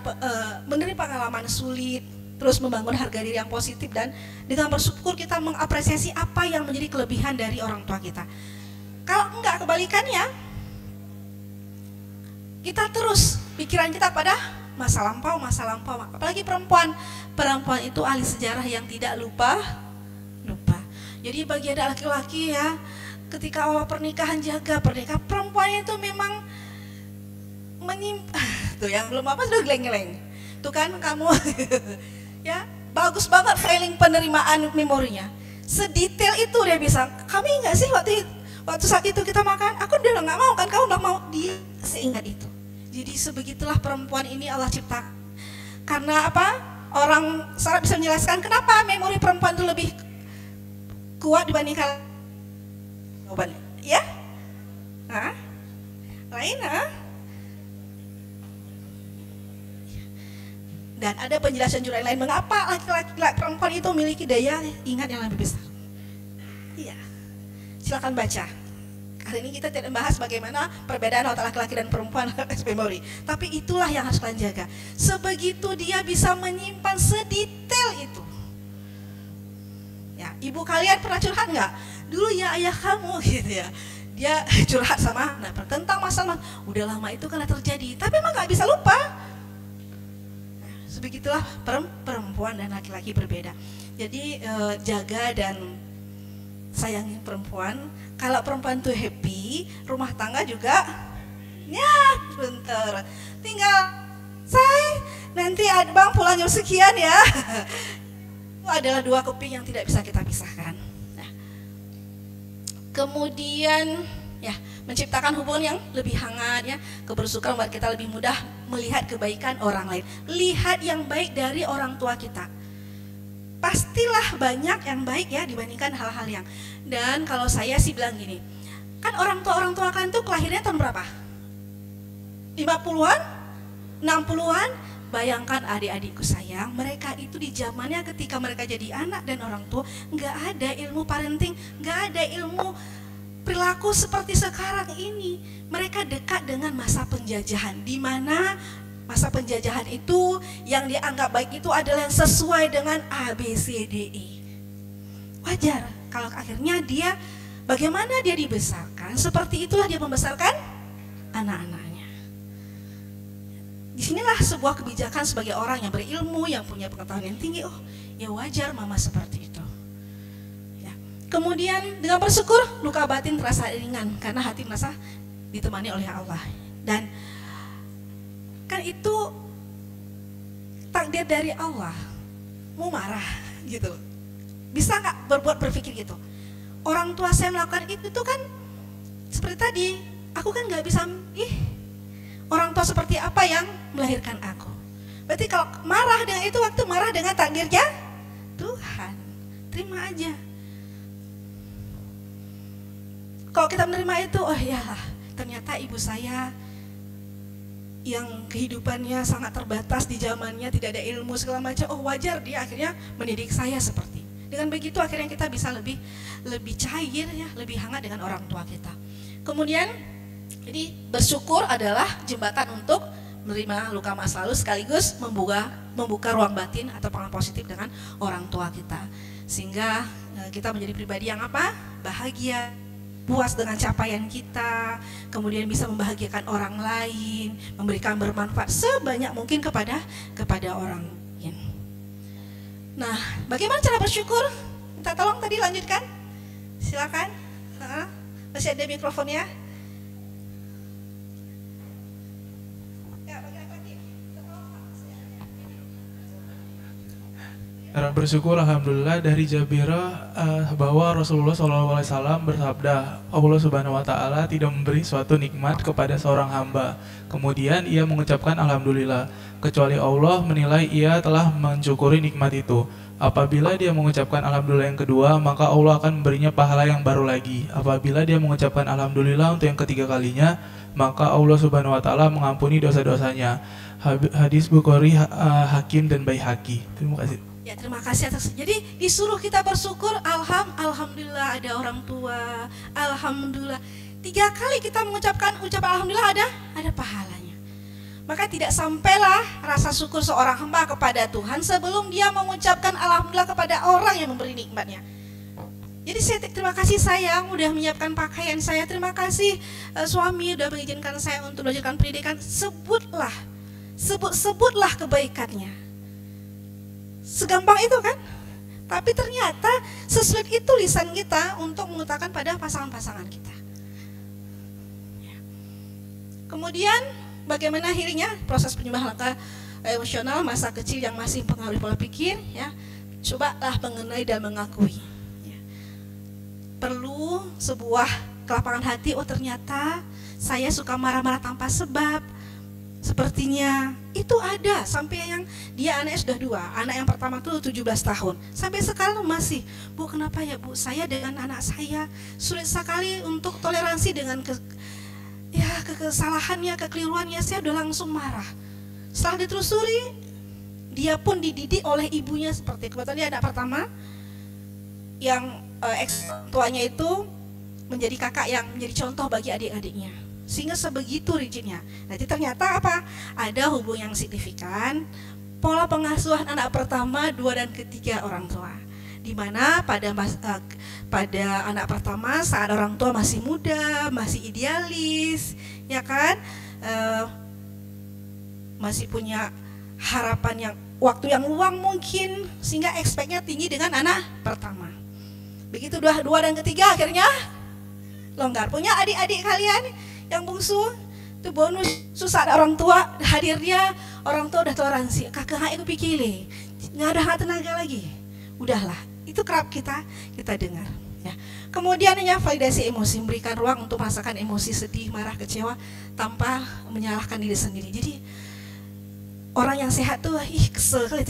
menerima pengalaman sulit, terus membangun harga diri yang positif, dan dengan bersyukur kita mengapresiasi apa yang menjadi kelebihan dari orang tua kita. Kalau enggak, kebalikannya, kita terus pikiran kita pada masa lampau, apalagi perempuan itu ahli sejarah yang tidak lupa. Jadi bagi ada laki-laki ya, ketika awal pernikahan jaga pernikahan, perempuan itu memang tuh yang belum apa sudah geleng-geleng, tuh kan kamu ya bagus banget filing penerimaan memorinya, sedetail itu dia bisa. Kami enggak sih waktu saat itu kita makan, aku udah nggak mau kan, kamu udah mau, dia seingat itu. Jadi sebegitulah perempuan ini Allah ciptakan. Karena apa? Orang Sarah bisa menjelaskan kenapa memori perempuan itu lebih kuat dibandingkan jawabannya, ya? Lain. Dan ada penjelasan juga lain mengapa laki-laki perempuan itu memiliki daya ingat yang lebih besar. Iya, silakan baca. Hari ini kita tidak membahas bagaimana perbedaan antara laki-laki dan perempuan memori, tapi itulah yang harus kalian jaga. Sebegitu dia bisa menyimpan sedetail itu. Ya, ibu kalian pernah curhat nggak? Dulu ya ayah kamu gitu ya, dia curhat sama tentang masalah, udah lama itu karena terjadi, tapi emang nggak bisa lupa. Sebegitulah perempuan dan laki-laki berbeda. Jadi jaga dan sayangi perempuan. Kalau perempuan tuh happy, rumah tangga juga ya bentar. Tinggal nanti Bang pulang jam sekian ya. Itu adalah dua keping yang tidak bisa kita pisahkan. Nah, kemudian ya menciptakan hubungan yang lebih hangat ya, kebersyukuran membuat kita lebih mudah melihat kebaikan orang lain. Lihat yang baik dari orang tua kita. Pastilah banyak yang baik ya dibandingkan hal-hal yang. Dan kalau saya sih bilang gini, kan orang tua kan tuh kelahirnya tahun berapa? 50-an? 60-an? Bayangkan adik-adikku sayang, mereka itu di zamannya ketika mereka jadi anak dan orang tua, nggak ada ilmu parenting, nggak ada ilmu perilaku seperti sekarang ini, mereka dekat dengan masa penjajahan, di mana masa penjajahan itu yang dianggap baik itu adalah yang sesuai dengan ABCDE. Wajar kalau akhirnya dia, bagaimana dia dibesarkan, seperti itulah dia membesarkan anak-anaknya. Disinilah sebuah kebijakan sebagai orang yang berilmu, yang punya pengetahuan yang tinggi. Oh ya, wajar mama seperti itu. Kemudian dengan bersyukur, luka batin terasa ringan karena hati merasa ditemani oleh Allah. Dan kan itu takdir dari Allah. Mau marah gitu, bisa nggak berpikir gitu? Orang tua saya melakukan itu tuh kan seperti tadi, aku kan nggak bisa. Orang tua seperti apa yang melahirkan aku? Berarti kalau marah dengan itu, waktu marah dengan takdirnya Tuhan, terima aja. Kalau kita menerima itu, oh ya, ternyata ibu saya yang kehidupannya sangat terbatas di zamannya, tidak ada ilmu segala macam, oh wajar dia akhirnya mendidik saya seperti. Dengan begitu akhirnya kita bisa lebih cair ya, lebih hangat dengan orang tua kita. Kemudian, jadi bersyukur adalah jembatan untuk menerima luka masa lalu sekaligus membuka ruang batin atau pengalaman positif dengan orang tua kita. Sehingga kita menjadi pribadi yang apa? Bahagia, puas dengan capaian kita, kemudian bisa membahagiakan orang lain, memberikan bermanfaat sebanyak mungkin kepada orang lain. Nah, bagaimana cara bersyukur? Minta tolong tadi lanjutkan. Silakan. Masih ada mikrofonnya. Cara bersyukur alhamdulillah dari Jabirah bahwa Rasulullah SAW bersabda, Allah Subhanahu Wa Taala tidak memberi suatu nikmat kepada seorang hamba, kemudian ia mengucapkan alhamdulillah, kecuali Allah menilai ia telah mensyukuri nikmat itu. Apabila dia mengucapkan alhamdulillah yang kedua, maka Allah akan memberinya pahala yang baru lagi. Apabila dia mengucapkan alhamdulillah untuk yang ketiga kalinya, maka Allah Subhanahu Wa Taala mengampuni dosa-dosanya. Hadis Bukhari, Hakim dan Baihaqi. Terima kasih. Ya, terima kasih atas. Jadi disuruh kita bersyukur, alhamdulillah ada orang tua, alhamdulillah. 3 kali kita mengucapkan ucapan alhamdulillah ada pahalanya. Maka tidak sampailah rasa syukur seorang hamba kepada Tuhan sebelum dia mengucapkan alhamdulillah kepada orang yang memberi nikmatnya. Jadi saya terima kasih sayang udah menyiapkan pakaian saya, terima kasih suami udah mengizinkan saya untuk melanjutkan pendidikan. Sebutlah kebaikannya. Segampang itu kan, tapi ternyata sesulit itu lisan kita untuk mengutarakan pada pasangan-pasangan kita. Kemudian bagaimana akhirnya proses penyembahan langkah emosional masa kecil yang masih mempengaruhi pola pikir, ya, cobalah mengenai dan mengakui. Ya. Perlu sebuah kelapangan hati, oh ternyata saya suka marah-marah tanpa sebab. Sepertinya itu ada sampai yang dia anaknya sudah 2, anak yang pertama tuh 17 tahun sampai sekarang masih, Bu kenapa ya Bu, saya dengan anak saya sulit sekali untuk toleransi dengan kesalahannya, kekeliruannya, saya udah langsung marah. Setelah ditelusuri, dia pun dididik oleh ibunya seperti kebetulan dia anak pertama yang ex tuanya itu menjadi kakak yang menjadi contoh bagi adik-adiknya. Sehingga sebegitu rigidnya. Nanti ternyata apa? Ada hubungan yang signifikan pola pengasuhan anak pertama, 2 dan ketiga orang tua. Di mana pada anak pertama saat orang tua masih muda, masih idealis, ya kan? Masih punya harapan yang waktu yang luang mungkin, sehingga expect-nya tinggi dengan anak pertama. Begitu 2 dan ketiga akhirnya longgar. Punya adik-adik kalian yang bungsu itu bonus, susah ada orang tua hadirnya, orang tua udah toleransi, kakak itu pikirnya nggak ada tenaga lagi, udahlah, itu kerap kita dengar. Ya. Kemudian hanya validasi emosi, memberikan ruang untuk merasakan emosi sedih, marah, kecewa tanpa menyalahkan diri sendiri. Jadi orang yang sehat tuh, kesel kali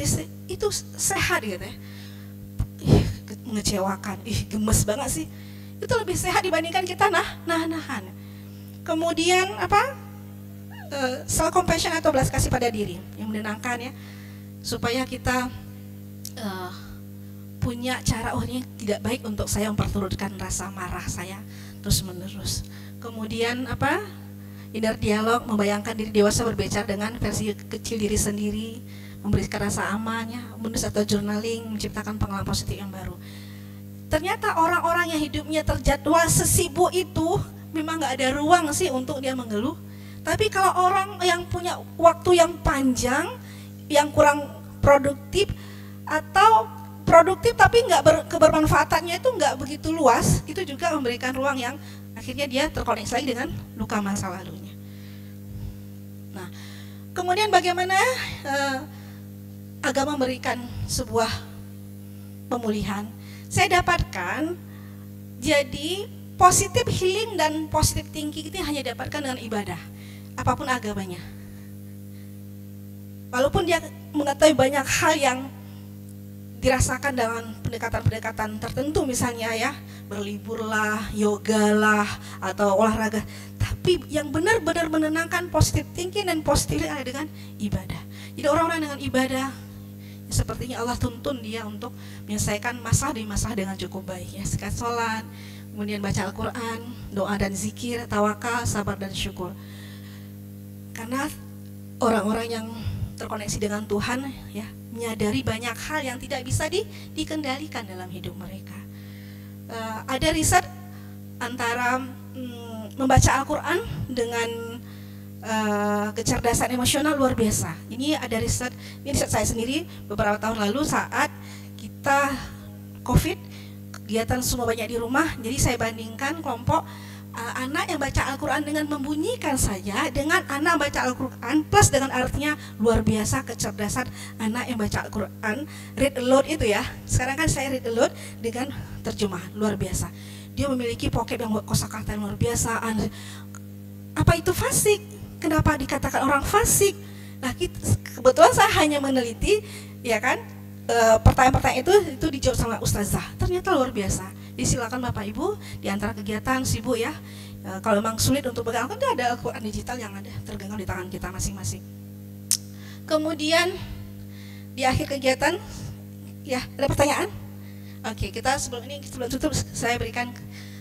itu sehat gitu ya, mengecewakan, gemes banget sih, itu lebih sehat dibandingkan kita nahan. Kemudian apa? Self compassion atau belas kasih pada diri yang menenangkan ya, supaya kita punya cara, oh ini tidak baik untuk saya memperturutkan rasa marah saya, terus-menerus. Kemudian apa? Inner dialog, membayangkan diri dewasa berbicara dengan versi kecil diri sendiri, memberikan rasa amannya, menulis atau journaling, menciptakan pengalaman positif yang baru. Ternyata orang-orang yang hidupnya terjadwal sesibuk itu memang nggak ada ruang sih untuk dia mengeluh. Tapi kalau orang yang punya waktu yang panjang, yang kurang produktif atau produktif tapi kebermanfaatannya itu nggak begitu luas, itu juga memberikan ruang yang akhirnya dia terkoneksi lagi dengan luka masa lalunya. Nah, kemudian bagaimana agama memberikan sebuah pemulihan? Saya dapatkan jadi positif healing dan positif thinking itu hanya dapatkan dengan ibadah, apapun agamanya. Walaupun dia mengetahui banyak hal yang dirasakan dengan pendekatan-pendekatan tertentu, misalnya ya berliburlah, yoga lah, atau olahraga, tapi yang benar-benar menenangkan positive thinking dan positif ada dengan ibadah. Jadi orang-orang dengan ibadah sepertinya Allah tuntun dia untuk menyelesaikan masalah demi masalah dengan cukup baik ya, sekat sholat, kemudian baca Al-Quran, doa dan zikir, tawakal, sabar dan syukur. Karena orang-orang yang terkoneksi dengan Tuhan ya, menyadari banyak hal yang tidak bisa dikendalikan dalam hidup mereka. Ada riset antara membaca Al-Quran dengan kecerdasan emosional luar biasa. Ini ada riset, ini riset saya sendiri beberapa tahun lalu saat kita COVID, kegiatan semua banyak di rumah, jadi saya bandingkan kelompok anak yang baca Al-Quran dengan membunyikan saja dengan anak baca Al-Quran plus dengan artinya luar biasa kecerdasan anak yang baca Al-Quran read aloud itu ya. Sekarang kan saya read aloud dengan terjemahan luar biasa. Dia memiliki vocab yang kosakata yang luar biasa. Apa itu fasik? Kenapa dikatakan orang fasik? Nah, kebetulan saya hanya meneliti ya kan, pertanyaan-pertanyaan itu dijawab sama ustazah. Ternyata luar biasa. Silakan Bapak Ibu di antara kegiatan sibuk ya. Kalau memang sulit untuk pegang Al-Quran, ada Al-Quran digital yang ada tergenggam di tangan kita masing-masing. Kemudian di akhir kegiatan ya ada pertanyaan. Oke, kita sebelum tutup saya berikan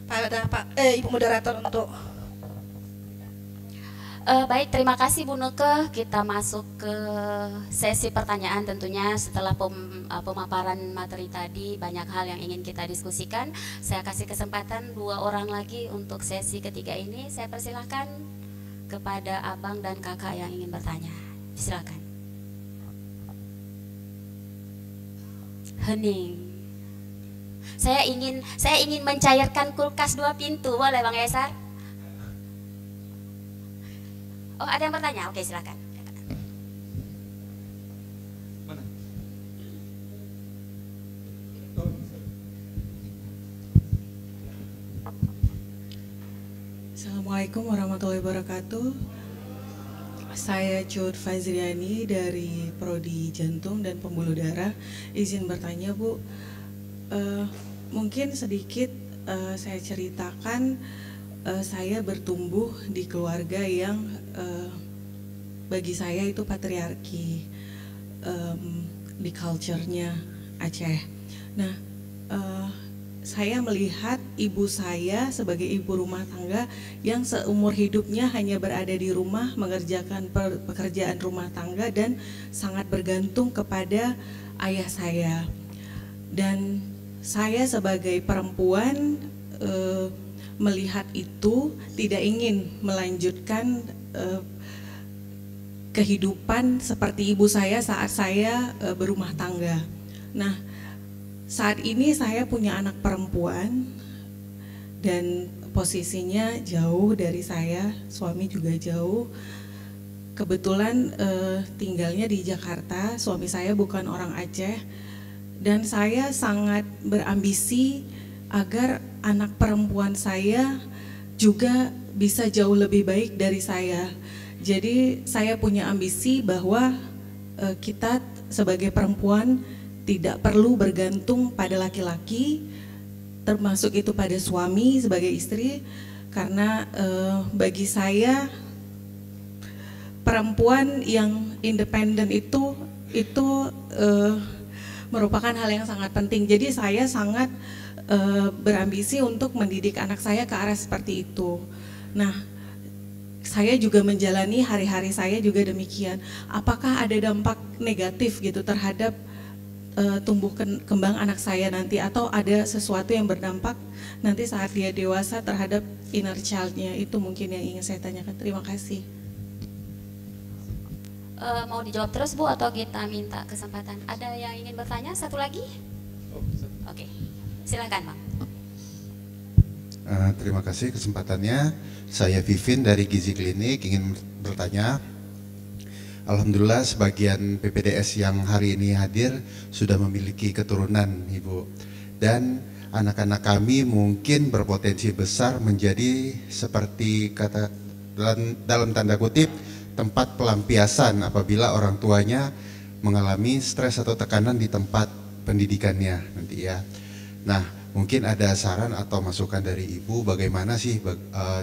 pada Ibu moderator untuk baik, terima kasih Bu Nuke. Kita masuk ke sesi pertanyaan tentunya setelah pemaparan materi tadi, banyak hal yang ingin kita diskusikan. Saya kasih kesempatan 2 orang lagi untuk sesi ketiga ini. Saya persilahkan kepada abang dan kakak yang ingin bertanya. Silakan. Hening. Saya ingin mencairkan kulkas 2 pintu, boleh Bang Esar? Oh, ada yang bertanya? Oke, silakan. Mana? Assalamualaikum warahmatullahi wabarakatuh. Saya Cut Fazriani dari Prodi Jantung dan Pembuluh Darah. Izin bertanya Bu, mungkin sedikit saya ceritakan. Saya bertumbuh di keluarga yang bagi saya itu patriarki di culture-nya Aceh. Nah, saya melihat ibu saya sebagai ibu rumah tangga yang seumur hidupnya hanya berada di rumah mengerjakan pekerjaan rumah tangga dan sangat bergantung kepada ayah saya. Dan saya sebagai perempuan melihat itu tidak ingin melanjutkan kehidupan seperti ibu saya saat saya berumah tangga. Nah, saat ini saya punya anak perempuan dan posisinya jauh dari saya, suami juga jauh. Kebetulan tinggalnya di Jakarta, suami saya bukan orang Aceh, dan saya sangat berambisi agar anak perempuan saya juga bisa jauh lebih baik dari saya. Jadi saya punya ambisi bahwa kita sebagai perempuan tidak perlu bergantung pada laki-laki, termasuk itu pada suami sebagai istri, karena bagi saya perempuan yang independen itu merupakan hal yang sangat penting. Jadi saya sangat berambisi untuk mendidik anak saya ke arah seperti itu. Nah, saya juga menjalani hari-hari saya juga demikian. Apakah ada dampak negatif gitu terhadap tumbuh kembang anak saya nanti, atau ada sesuatu yang berdampak nanti saat dia dewasa terhadap inner child-nya? Itu mungkin yang ingin saya tanyakan. Terima kasih. Mau dijawab terus Bu atau kita minta kesempatan? Ada yang ingin bertanya? Satu lagi? Oke, silakan Bang. Terima kasih kesempatannya. Saya Vivin dari Gizi Klinik ingin bertanya. Alhamdulillah sebagian PPDS yang hari ini hadir sudah memiliki keturunan Ibu. Dan anak-anak kami mungkin berpotensi besar menjadi seperti kata dalam tanda kutip tempat pelampiasan apabila orang tuanya mengalami stres atau tekanan di tempat pendidikannya nanti ya. Nah, mungkin ada saran atau masukan dari Ibu bagaimana sih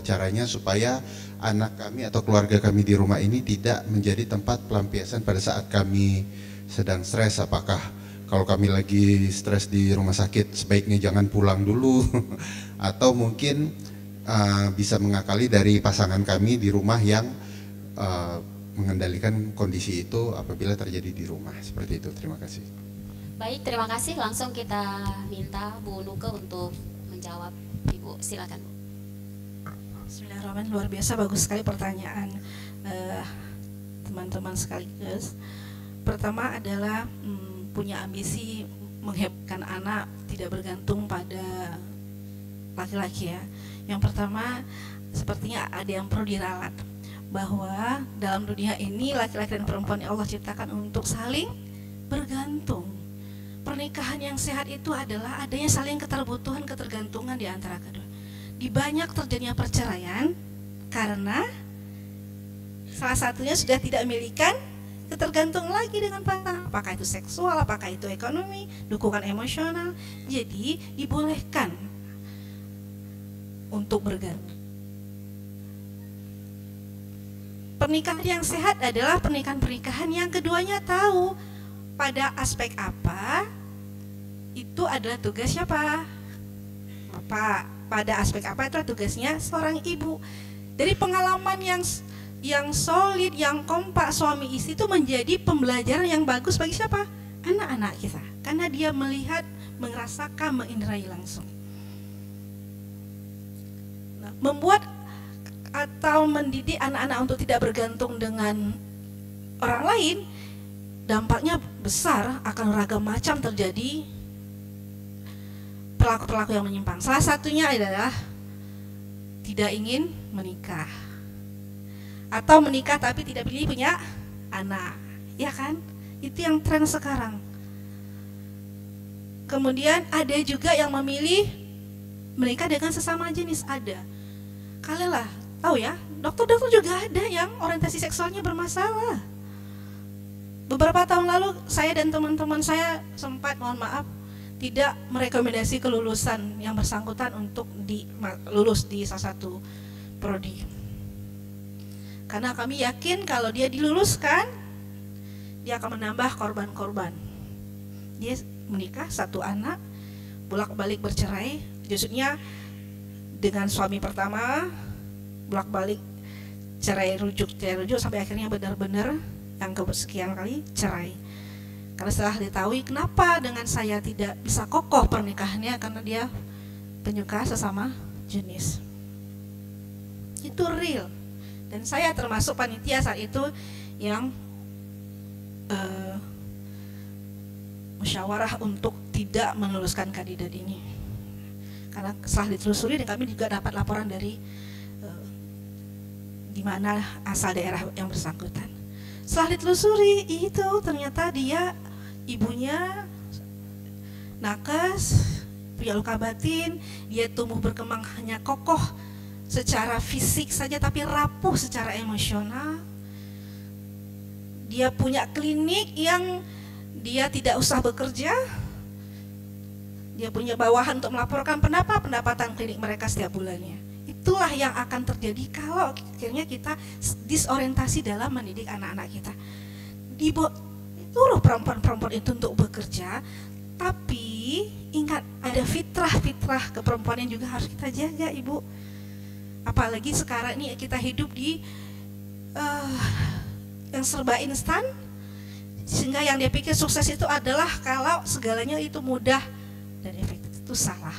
caranya supaya anak kami atau keluarga kami di rumah ini tidak menjadi tempat pelampiasan pada saat kami sedang stres. Apakah kalau kami lagi stres di rumah sakit sebaiknya jangan pulang dulu atau mungkin bisa mengakali dari pasangan kami di rumah yang mengendalikan kondisi itu apabila terjadi di rumah. Seperti itu, terima kasih. Baik, terima kasih. Langsung kita minta Bu Nuke untuk menjawab. Ibu, silakan Bu. Bismillahirrahmanirrahim. Luar biasa, bagus sekali pertanyaan teman-teman sekaligus. Pertama adalah punya ambisi menghebatkan anak, tidak bergantung pada laki-laki ya. Yang pertama, sepertinya ada yang perlu diralat, bahwa dalam dunia ini laki-laki dan perempuan yang Allah ciptakan untuk saling bergantung. Pernikahan yang sehat itu adalah adanya saling keterbutuhan, ketergantungan di antara kedua. Di banyak terjadinya perceraian karena salah satunya sudah tidak memilikan ketergantung lagi dengan pasangan, apakah itu seksual, apakah itu ekonomi, dukungan emosional. Jadi dibolehkan untuk bergantung. Pernikahan yang sehat adalah pernikahan yang keduanya tahu pada aspek apa itu adalah tugas siapa? Bapak. Pada aspek apa itu tugasnya seorang ibu. Dari pengalaman yang solid, yang kompak suami istri itu menjadi pembelajaran yang bagus bagi siapa? Anak-anak kita. Karena dia melihat, merasakan, menginderai langsung. Nah, membuat atau mendidik anak-anak untuk tidak bergantung dengan orang lain, dampaknya besar, akan ragam macam terjadi perilaku-perilaku yang menyimpang. Salah satunya adalah tidak ingin menikah, atau menikah tapi tidak pilih punya anak, ya kan? Itu yang tren sekarang. Kemudian ada juga yang memilih menikah dengan sesama jenis, ada. Kalian lah tahu ya, dokter-dokter juga ada yang orientasi seksualnya bermasalah. Beberapa tahun lalu saya dan teman-teman saya sempat, mohon maaf, tidak merekomendasi kelulusan yang bersangkutan untuk lulus di salah satu prodi. Karena kami yakin kalau dia diluluskan, dia akan menambah korban-korban. Dia menikah, satu anak, bolak-balik bercerai, justru dengan suami pertama, bolak-balik cerai rujuk sampai akhirnya benar-benar yang kesekian kali cerai. Karena setelah diketahui kenapa dengan saya tidak bisa kokoh pernikahannya, karena dia penyuka sesama jenis. Itu real. Dan saya termasuk panitia saat itu yang musyawarah untuk tidak meluluskan kandidat ini. Karena setelah ditelusuri, dan kami juga dapat laporan dari di mana asal daerah yang bersangkutan. Setelah ditelusuri, itu ternyata dia ibunya nakes, punya luka batin, dia tumbuh berkembang hanya kokoh secara fisik saja tapi rapuh secara emosional. Dia punya klinik yang dia tidak usah bekerja. Dia punya bawahan untuk melaporkan pendapatan klinik mereka setiap bulannya. Itulah yang akan terjadi kalau akhirnya kita disorientasi dalam mendidik anak-anak kita. Suruh perempuan-perempuan itu untuk bekerja, Tapi ingat, ada fitrah-fitrah keperempuanan juga harus kita jaga, Ibu. Apalagi sekarang ini kita hidup di yang serba instan, sehingga yang dia pikir sukses itu adalah kalau segalanya itu mudah dan efektif. Itu salah.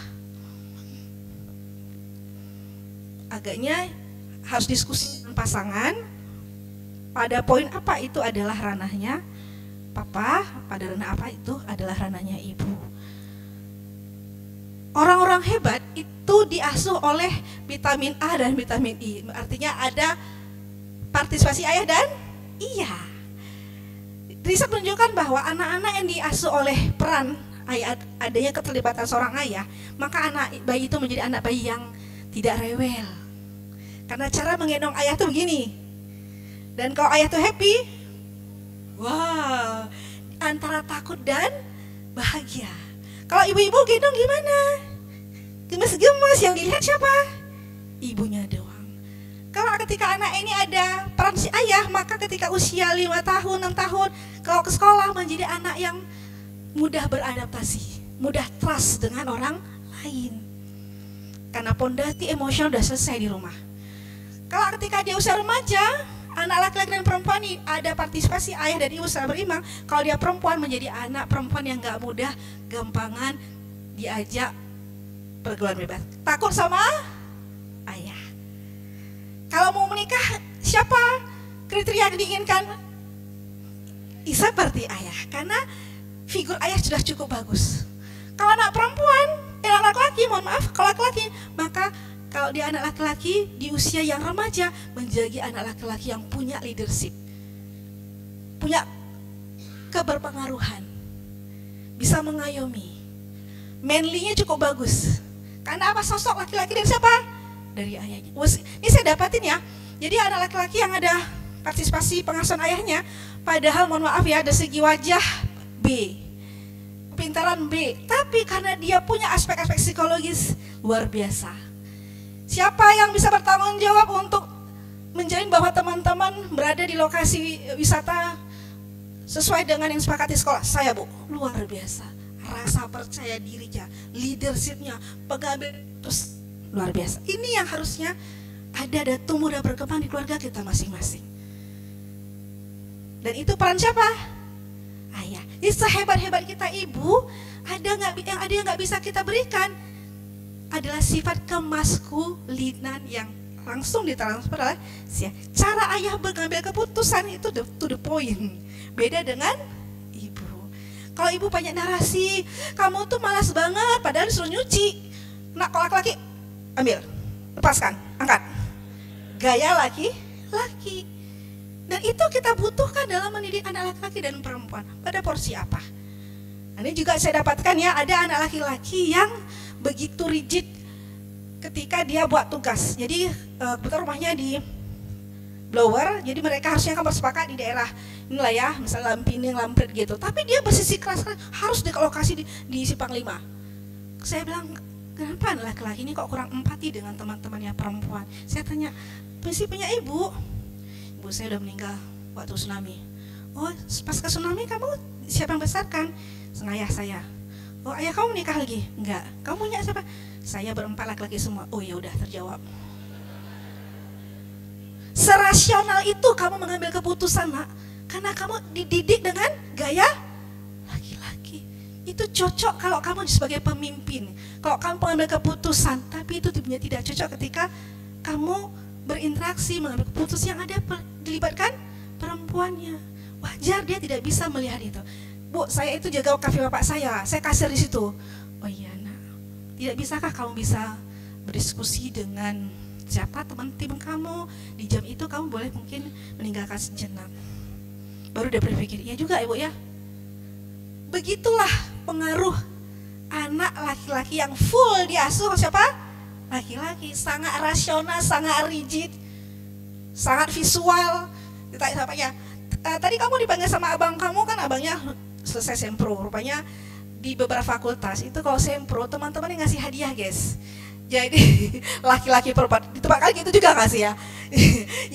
Agaknya harus diskusi dengan pasangan pada poin apa itu adalah ranahnya papa, pada ranah apa itu adalah ranahnya ibu. Orang-orang hebat itu diasuh oleh vitamin A dan vitamin I. Artinya ada partisipasi ayah dan iya. Riset menunjukkan bahwa anak-anak yang diasuh oleh peran ayah, adanya keterlibatan seorang ayah, maka anak bayi itu menjadi anak bayi yang tidak rewel. Karena cara menggendong ayah tuh begini. Dan kalau ayah tuh happy, wah, antara takut dan bahagia. Kalau ibu-ibu gendong gimana? Gemes-gemes, yang dilihat siapa? Ibunya doang. Kalau ketika anak ini ada peran si ayah, maka ketika usia 5 tahun, 6 tahun, kalau ke sekolah menjadi anak yang mudah beradaptasi, mudah trust dengan orang lain. Karena pondasi emosional sudah selesai di rumah. Kalau ketika dia usia remaja, anak laki-laki dan perempuan ini ada partisipasi ayah dan ibu secara berimbang. Kalau dia perempuan menjadi anak perempuan yang gak mudah, gampangan diajak pergaulan bebas, takut sama ayah. Kalau mau menikah, siapa kriteria yang diinginkan? Seperti ayah, karena figur ayah sudah cukup bagus. Kalau anak perempuan, anak laki-laki, mohon maaf, kalau laki-laki, maka kalau dia anak laki-laki di usia yang remaja menjadi anak laki-laki yang punya leadership, punya keberpengaruhan, bisa mengayomi, manly-nya cukup bagus. Karena apa? Sosok laki-laki dari siapa? Dari ayahnya. Ini saya dapatin ya. Jadi anak laki-laki yang ada partisipasi pengasuhan ayahnya, padahal mohon maaf ya, dari segi wajah B, kepintaran B, tapi karena dia punya aspek-aspek psikologis luar biasa. Siapa yang bisa bertanggung jawab untuk menjamin bahwa teman-teman berada di lokasi wisata sesuai dengan yang sepakati sekolah? Saya, Bu. Luar biasa. Rasa percaya dirinya, leadershipnya, pengambil terus luar biasa. Ini yang harusnya ada dan tumbuh dan berkembang di keluarga kita masing-masing. Dan itu peran siapa? Ayah. Jadi sehebat-hebat kita ibu, ada yang nggak bisa kita berikan adalah sifat kemaskulinan yang langsung ditransfer oleh cara ayah mengambil keputusan itu to the point. Beda dengan ibu. Kalau ibu banyak narasi, kamu tuh malas banget, padahal disuruh nyuci. Nah, kalau laki-laki, ambil, lepaskan, angkat. Gaya laki-laki. Dan itu kita butuhkan dalam mendidik anak laki-laki dan perempuan. Pada porsi apa? Ini juga saya dapatkan ya, ada anak laki-laki yang begitu rigid ketika dia buat tugas. Jadi kebetulan rumahnya di blower, jadi mereka harusnya kan bersepakat di daerah inilah ya, misalnya Lampining, Lampret gitu. Tapi dia bersisi keras harus di lokasi di Simpang 5. Saya bilang, kenapa anak laki-laki ini kok kurang empati dengan teman-temannya perempuan? Saya tanya, prinsipnya ibu saya udah meninggal waktu tsunami. Oh, pas ke tsunami kamu siapa yang besarkan? Ayah saya. Oh, ayah kamu menikah lagi? Enggak. Kamu punya siapa? Saya berempat laki-laki semua. Oh ya udah, terjawab. Serasional itu kamu mengambil keputusan, Nak. Karena kamu dididik dengan gaya laki-laki. Itu cocok kalau kamu sebagai pemimpin. Kalau kamu mengambil keputusan, tapi itu tidak cocok ketika kamu berinteraksi, mengambil keputusan yang ada dilibatkan perempuannya. Wajar dia tidak bisa melihat itu. Bu, saya itu jaga kafe bapak saya kasir di situ. Oh iya, Nak. Tidak bisakah kamu bisa berdiskusi dengan siapa teman tim kamu? Di jam itu kamu boleh mungkin meninggalkan sejenak. Baru dia berpikir, iya juga Ibu ya. Begitulah pengaruh anak laki-laki yang full diasuh siapa? Laki-laki, sangat rasional, sangat rigid, sangat visual. Ditanya sama ya, tadi kamu dipanggil sama abang kamu, kan abangnya selesai sempro. Rupanya di beberapa fakultas itu kalau sempro teman-teman yang ngasih hadiah guys. Jadi laki-laki perempuan di tempat kali gitu juga kasih ya.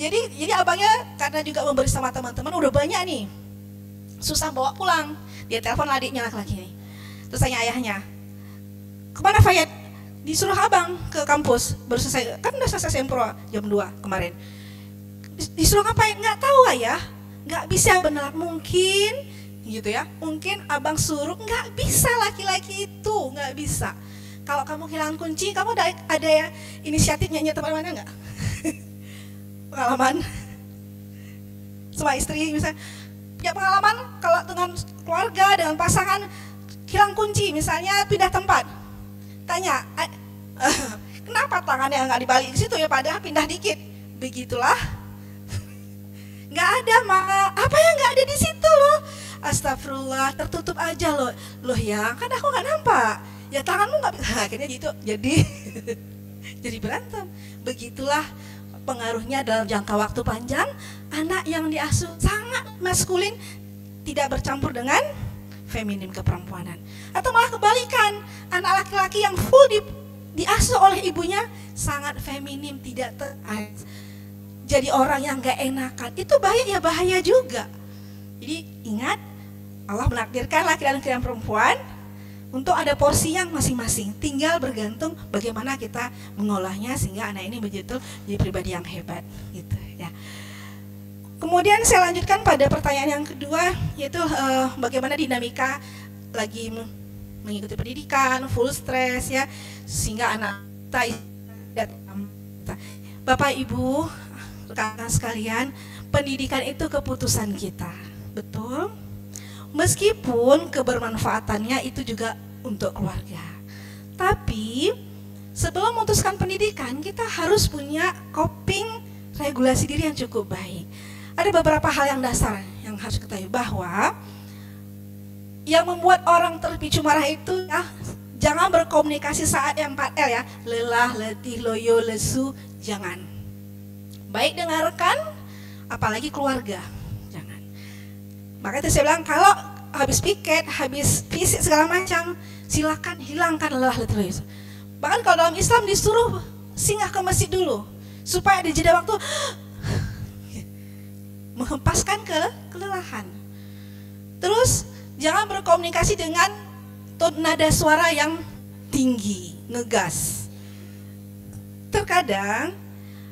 jadi abangnya karena juga memberi sama teman-teman udah banyak nih, susah bawa pulang. Dia telepon adiknya laki-laki ini, Terus tanya ayahnya, kemana Fayat? Disuruh abang ke kampus, baru selesai, kan udah selesai sempro jam 2 kemarin. Disuruh ngapain? Nggak tahu ayah, nggak bisa benar, mungkin gitu ya, mungkin abang suruh, nggak bisa laki-laki itu, nggak bisa. Kalau kamu kehilangan kunci, kamu ada ya inisiatif nyanyi teman mana nggak? Pengalaman sama istri misalnya, punya pengalaman kalau dengan keluarga, dengan pasangan, hilang kunci misalnya, pindah tempat, tanya, kenapa tangannya nggak dibalik di situ ya, padahal pindah dikit, begitulah. Nggak ada apa yang nggak ada di situ loh, astagfirullah, tertutup aja loh ya, kan aku nggak nampak, ya tanganmu nggak bisa, akhirnya gitu, jadi berantem. Begitulah pengaruhnya dalam jangka waktu panjang, anak yang diasuh sangat maskulin, tidak bercampur dengan feminim keperempuanan. Atau malah kebalikan, anak laki-laki yang full diasuh oleh ibunya sangat feminim, tidak jadi orang yang gak enakan. Itu bahaya juga. Jadi ingat, Allah menakdirkan laki-laki dan perempuan untuk ada porsi yang masing-masing, tinggal bergantung bagaimana kita mengolahnya sehingga anak ini betul jadi pribadi yang hebat gitu ya. Kemudian saya lanjutkan pada pertanyaan yang kedua, yaitu bagaimana dinamika lagi mengikuti pendidikan, full stres ya, sehingga anak kita, Bapak Ibu, rekan sekalian, pendidikan itu keputusan kita, betul? Meskipun kebermanfaatannya itu juga untuk keluarga. Tapi sebelum memutuskan pendidikan, kita harus punya coping regulasi diri yang cukup baik. Ada beberapa hal yang dasar yang harus kita ketahui, bahwa yang membuat orang terpicu marah itu ya, jangan berkomunikasi saat yang 4L ya, lelah, letih, loyo, lesu, jangan. Baik dengan rekan, apalagi keluarga, jangan. Makanya saya bilang, kalau habis piket, habis fisik segala macam, silakan hilangkan lelah, letih, loyo. Bahkan kalau dalam Islam disuruh singgah ke masjid dulu, supaya di jeda waktu menghempaskan kelelahan. Terus jangan berkomunikasi dengan nada suara yang tinggi, ngegas. Terkadang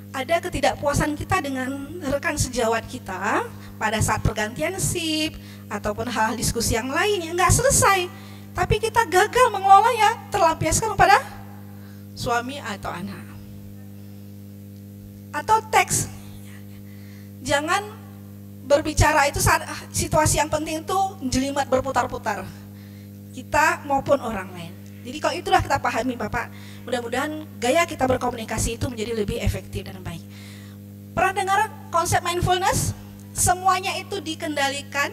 ada ketidakpuasan kita dengan rekan sejawat kita pada saat pergantian shift ataupun hal diskusi yang lain yang nggak selesai, tapi kita gagal mengelolanya, terlampiaskan kepada suami atau anak. Atau teks, jangan berbicara itu saat situasi yang penting itu jelimet berputar-putar, kita maupun orang lain. Jadi kalau itulah kita pahami Bapak, mudah-mudahan gaya kita berkomunikasi itu menjadi lebih efektif dan baik. Pernah dengar konsep mindfulness? Semuanya itu dikendalikan,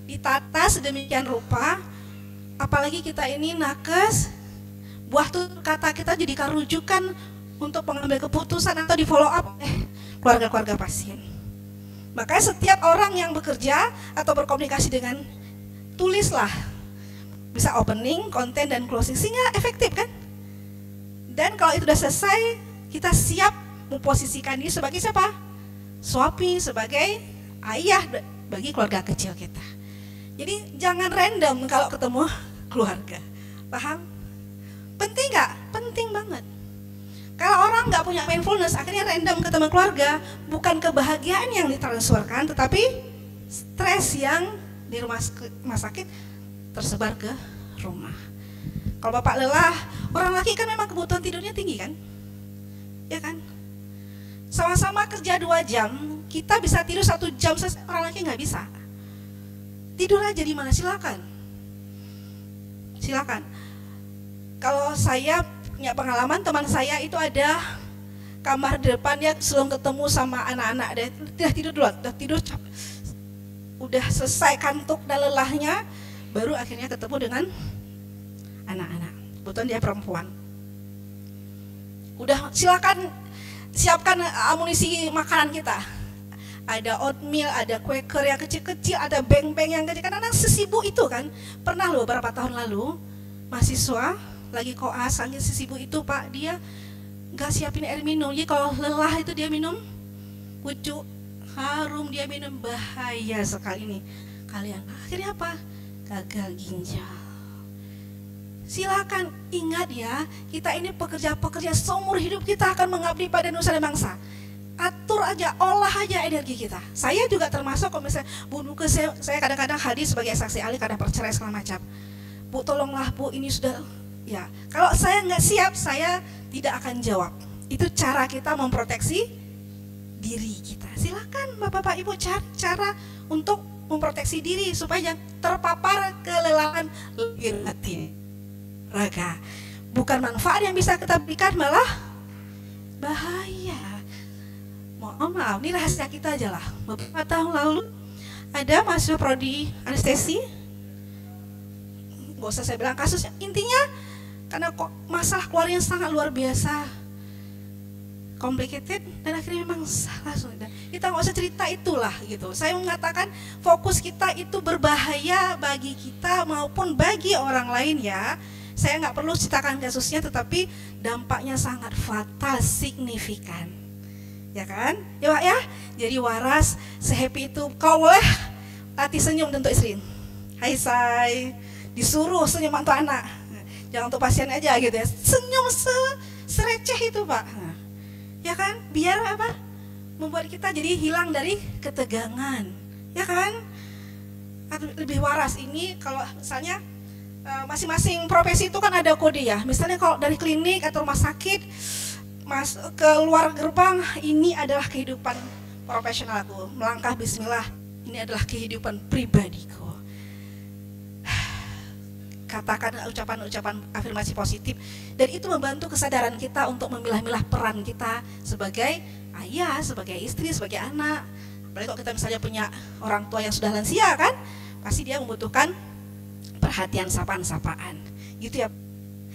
ditata sedemikian rupa, apalagi kita ini nakes, buah tutur kata kita jadikan rujukan untuk pengambil keputusan atau di follow up keluarga-keluarga pasien. Makanya setiap orang yang bekerja atau berkomunikasi dengan, tulislah, bisa opening, konten, dan closing, sehingga efektif kan. Dan kalau itu sudah selesai, kita siap memposisikan diri sebagai siapa? Suami, sebagai ayah bagi keluarga kecil kita. Jadi jangan random kalau ketemu keluarga, paham? Penting nggak? Penting banget. Kalau orang nggak punya mindfulness, akhirnya random ketemu keluarga, bukan kebahagiaan yang ditransferkan, tetapi stres yang di rumah sakit tersebar ke rumah. Kalau Bapak lelah, orang laki kan memang kebutuhan tidurnya tinggi kan? Ya kan? Sama-sama kerja 2 jam, kita bisa tidur 1 jam, orang laki nggak bisa. Tidur aja di mana? Silakan. Silakan. Kalau saya punya pengalaman, teman saya itu ada kamar depan, dia sebelum ketemu sama anak-anak, dia tidur dulu, udah tidur udah selesai kantuk dan lelahnya, baru akhirnya ketemu dengan anak-anak. Kebetulan dia perempuan. Udah silakan siapkan amunisi makanan kita. Ada oatmeal, ada Quaker yang kecil-kecil, ada beng-beng yang kecil. Kan anak sesibuk itu kan. Pernah loh beberapa tahun lalu, mahasiswa lagi koas, lagi sesibuk itu Pak, dia nggak siapin air minum. Jadi kalau lelah itu dia minum pucuk harum, dia minum, bahaya sekali nih kalian. Akhirnya apa? Gagal ginjal. Silakan ingat ya, kita ini pekerja-pekerja seumur hidup kita akan mengabdi pada nusa dan bangsa. Atur aja, olah aja energi kita. Saya juga termasuk kalau misalnya Bu Nuke, saya kadang-kadang hadir sebagai saksi ahli karena perceraian segala macam. Bu tolonglah Bu, ini sudah ya. Kalau saya nggak siap, saya tidak akan jawab. Itu cara kita memproteksi diri kita. Silakan Bapak Ibu cari cara untuk memproteksi diri supaya jangan terpapar kelelahan lahir batin. Raga, bukan manfaat yang bisa kita berikan, malah bahaya. Maaf, ini rahasia kita aja lah. Beberapa tahun lalu ada mahasiswa prodi anestesi, gak usah saya bilang kasusnya, intinya karena kok masalah keluarganya sangat luar biasa, complicated, dan akhirnya memang salah. Kita nggak usah cerita itulah gitu. Saya mengatakan fokus kita itu berbahaya bagi kita maupun bagi orang lain ya. Saya nggak perlu ceritakan kasusnya, tetapi dampaknya sangat fatal, signifikan, ya kan? Ya Pak ya. Jadi waras, sehappy itu. Kau boleh latih senyum untuk istri. Hai say, disuruh senyum untuk anak, jangan untuk pasien aja gitu ya. Senyum sereceh itu Pak, ya kan? Biar apa? Membuat kita jadi hilang dari ketegangan, ya kan? Lebih waras ini kalau misalnya masing-masing profesi itu kan ada kode ya. Misalnya kalau dari klinik atau rumah sakit masuk keluar gerbang, ini adalah kehidupan profesionalku. Melangkah bismillah, ini adalah kehidupan pribadiku. Katakan ucapan-ucapan afirmasi positif, dan itu membantu kesadaran kita untuk memilah-milah peran kita sebagai ayah, sebagai istri, sebagai anak. Apalagi kalau kita misalnya punya orang tua yang sudah lansia kan, pasti dia membutuhkan perhatian, sapaan-sapaan gitu ya.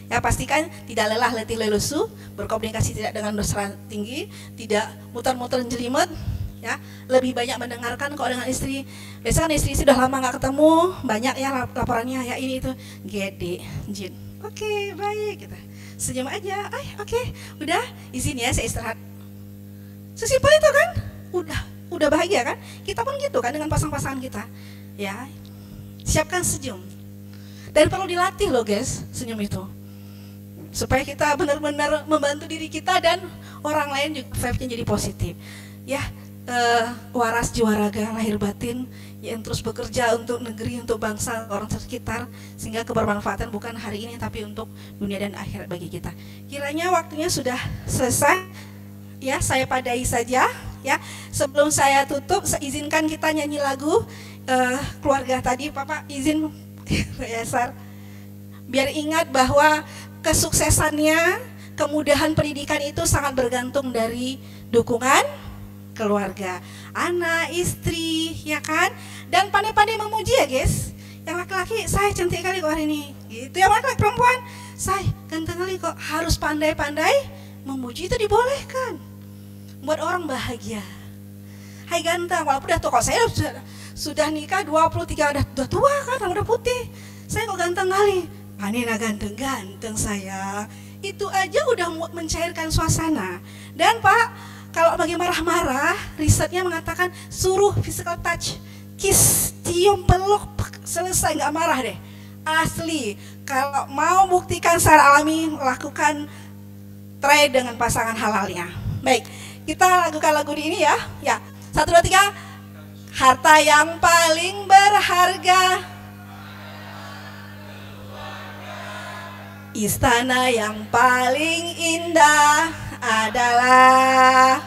Ya pastikan tidak lelah letih lelusu, berkomunikasi tidak dengan dosa tinggi, tidak muter-muter jelimet ya, lebih banyak mendengarkan. Kalau dengan istri, biasanya kan istri sudah lama nggak ketemu, banyak ya laporannya ya ini itu gede jin. Oke, baik gitu. Senyum aja. Oke, udah izin ya saya istirahat. Sesimpel itu kan, udah bahagia kan? Kita pun gitu kan dengan pasangan kita. Ya, siapkan senyum. Dan perlu dilatih loh guys, senyum itu. Supaya kita benar-benar membantu diri kita dan orang lain juga vibe-nya jadi positif. Ya, waras jiwa raga lahir batin yang terus bekerja untuk negeri, untuk bangsa, orang sekitar, sehingga kebermanfaatan bukan hari ini tapi untuk dunia dan akhirat bagi kita. Kiranya waktunya sudah selesai. Ya, saya padai saja ya. Sebelum saya tutup, izinkan kita nyanyi lagu keluarga tadi. Bapak izin Yasar, biar ingat bahwa kesuksesannya, kemudahan pendidikan itu sangat bergantung dari dukungan keluarga, anak, istri, ya kan? Dan pandai-pandai memuji ya guys. Yang laki-laki, saya cantik kali kok hari ini. Gitu ya laki-laki, perempuan, saya ganteng kali kok. Harus pandai-pandai memuji, itu dibolehkan. Buat orang bahagia. Hai ganteng, walaupun udah tua, kok saya sudah nikah 23, udah tua kan, udah putih. Saya kok ganteng kali. Panina ganteng-ganteng saya. Itu aja udah mencairkan suasana. Dan Pak, kalau bagi marah-marah, risetnya mengatakan suruh physical touch, kiss, cium, peluk, selesai, nggak marah deh. Asli, kalau mau buktikan secara alami, lakukan try dengan pasangan halalnya. Baik, kita lakukan lagu ini ya. Ya, 1, 2, 3. Harta yang paling berharga, istana yang paling indah adalah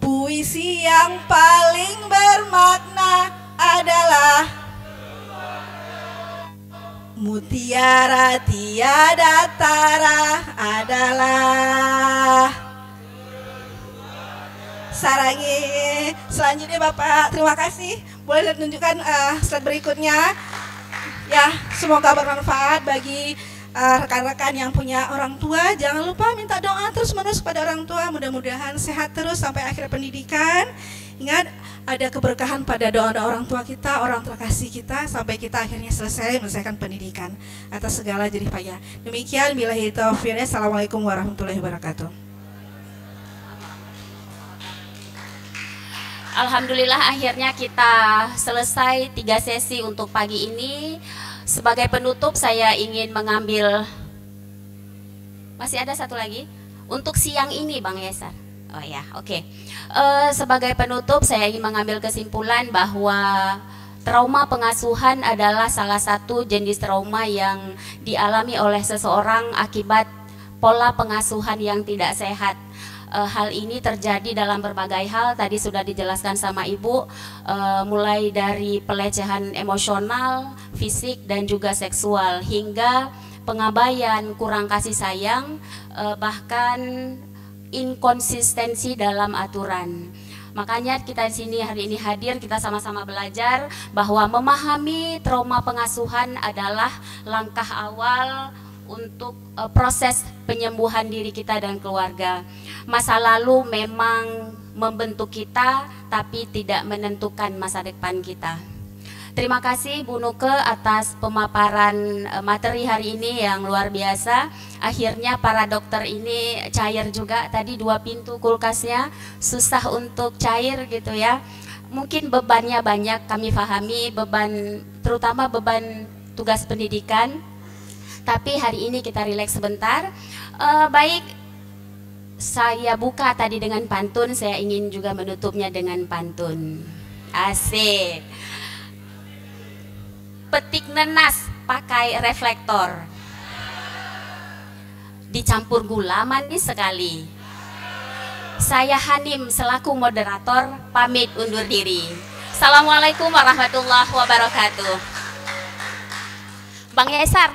puisi yang paling bermakna adalah mutiara tiada tara adalah sarangi. Selanjutnya Bapak, terima kasih. Boleh tunjukkan slide berikutnya. Ya, semoga bermanfaat bagi rekan-rekan yang punya orang tua. Jangan lupa minta doa terus-menerus kepada orang tua. Mudah-mudahan sehat terus sampai akhir pendidikan. Ingat, ada keberkahan pada doa-doa orang tua kita, orang terkasih kita, sampai kita akhirnya menyelesaikan pendidikan atas segala jerih payah. Demikian, billahi taufiq. Assalamualaikum warahmatullahi wabarakatuh. Alhamdulillah akhirnya kita selesai 3 sesi untuk pagi ini. Sebagai penutup saya ingin mengambil, masih ada satu lagi untuk siang ini Bang Yesar. Oh ya, oke. Sebagai penutup saya ingin mengambil kesimpulan bahwa trauma pengasuhan adalah salah satu jenis trauma yang dialami oleh seseorang akibat pola pengasuhan yang tidak sehat. Hal ini terjadi dalam berbagai hal, tadi sudah dijelaskan sama Ibu, mulai dari pelecehan emosional, fisik, dan juga seksual, hingga pengabaian, kurang kasih sayang, bahkan inkonsistensi dalam aturan. Makanya kita di sini hari ini hadir, kita sama-sama belajar bahwa memahami trauma pengasuhan adalah langkah awal untuk proses penyembuhan diri kita dan keluarga. Masa lalu memang membentuk kita, tapi tidak menentukan masa depan kita. Terima kasih Bu Nuke atas pemaparan materi hari ini yang luar biasa. Akhirnya para dokter ini cair juga. Tadi 2 pintu kulkasnya susah untuk cair gitu ya. Mungkin bebannya banyak, kami pahami beban, terutama beban tugas pendidikan. Tapi hari ini kita rileks sebentar. Baik, saya buka tadi dengan pantun, saya ingin juga menutupnya dengan pantun. Asik. Petik nenas pakai reflektor, dicampur gula manis sekali. Saya Hanim selaku moderator pamit undur diri. Assalamualaikum warahmatullahi wabarakatuh. Bang Yesar.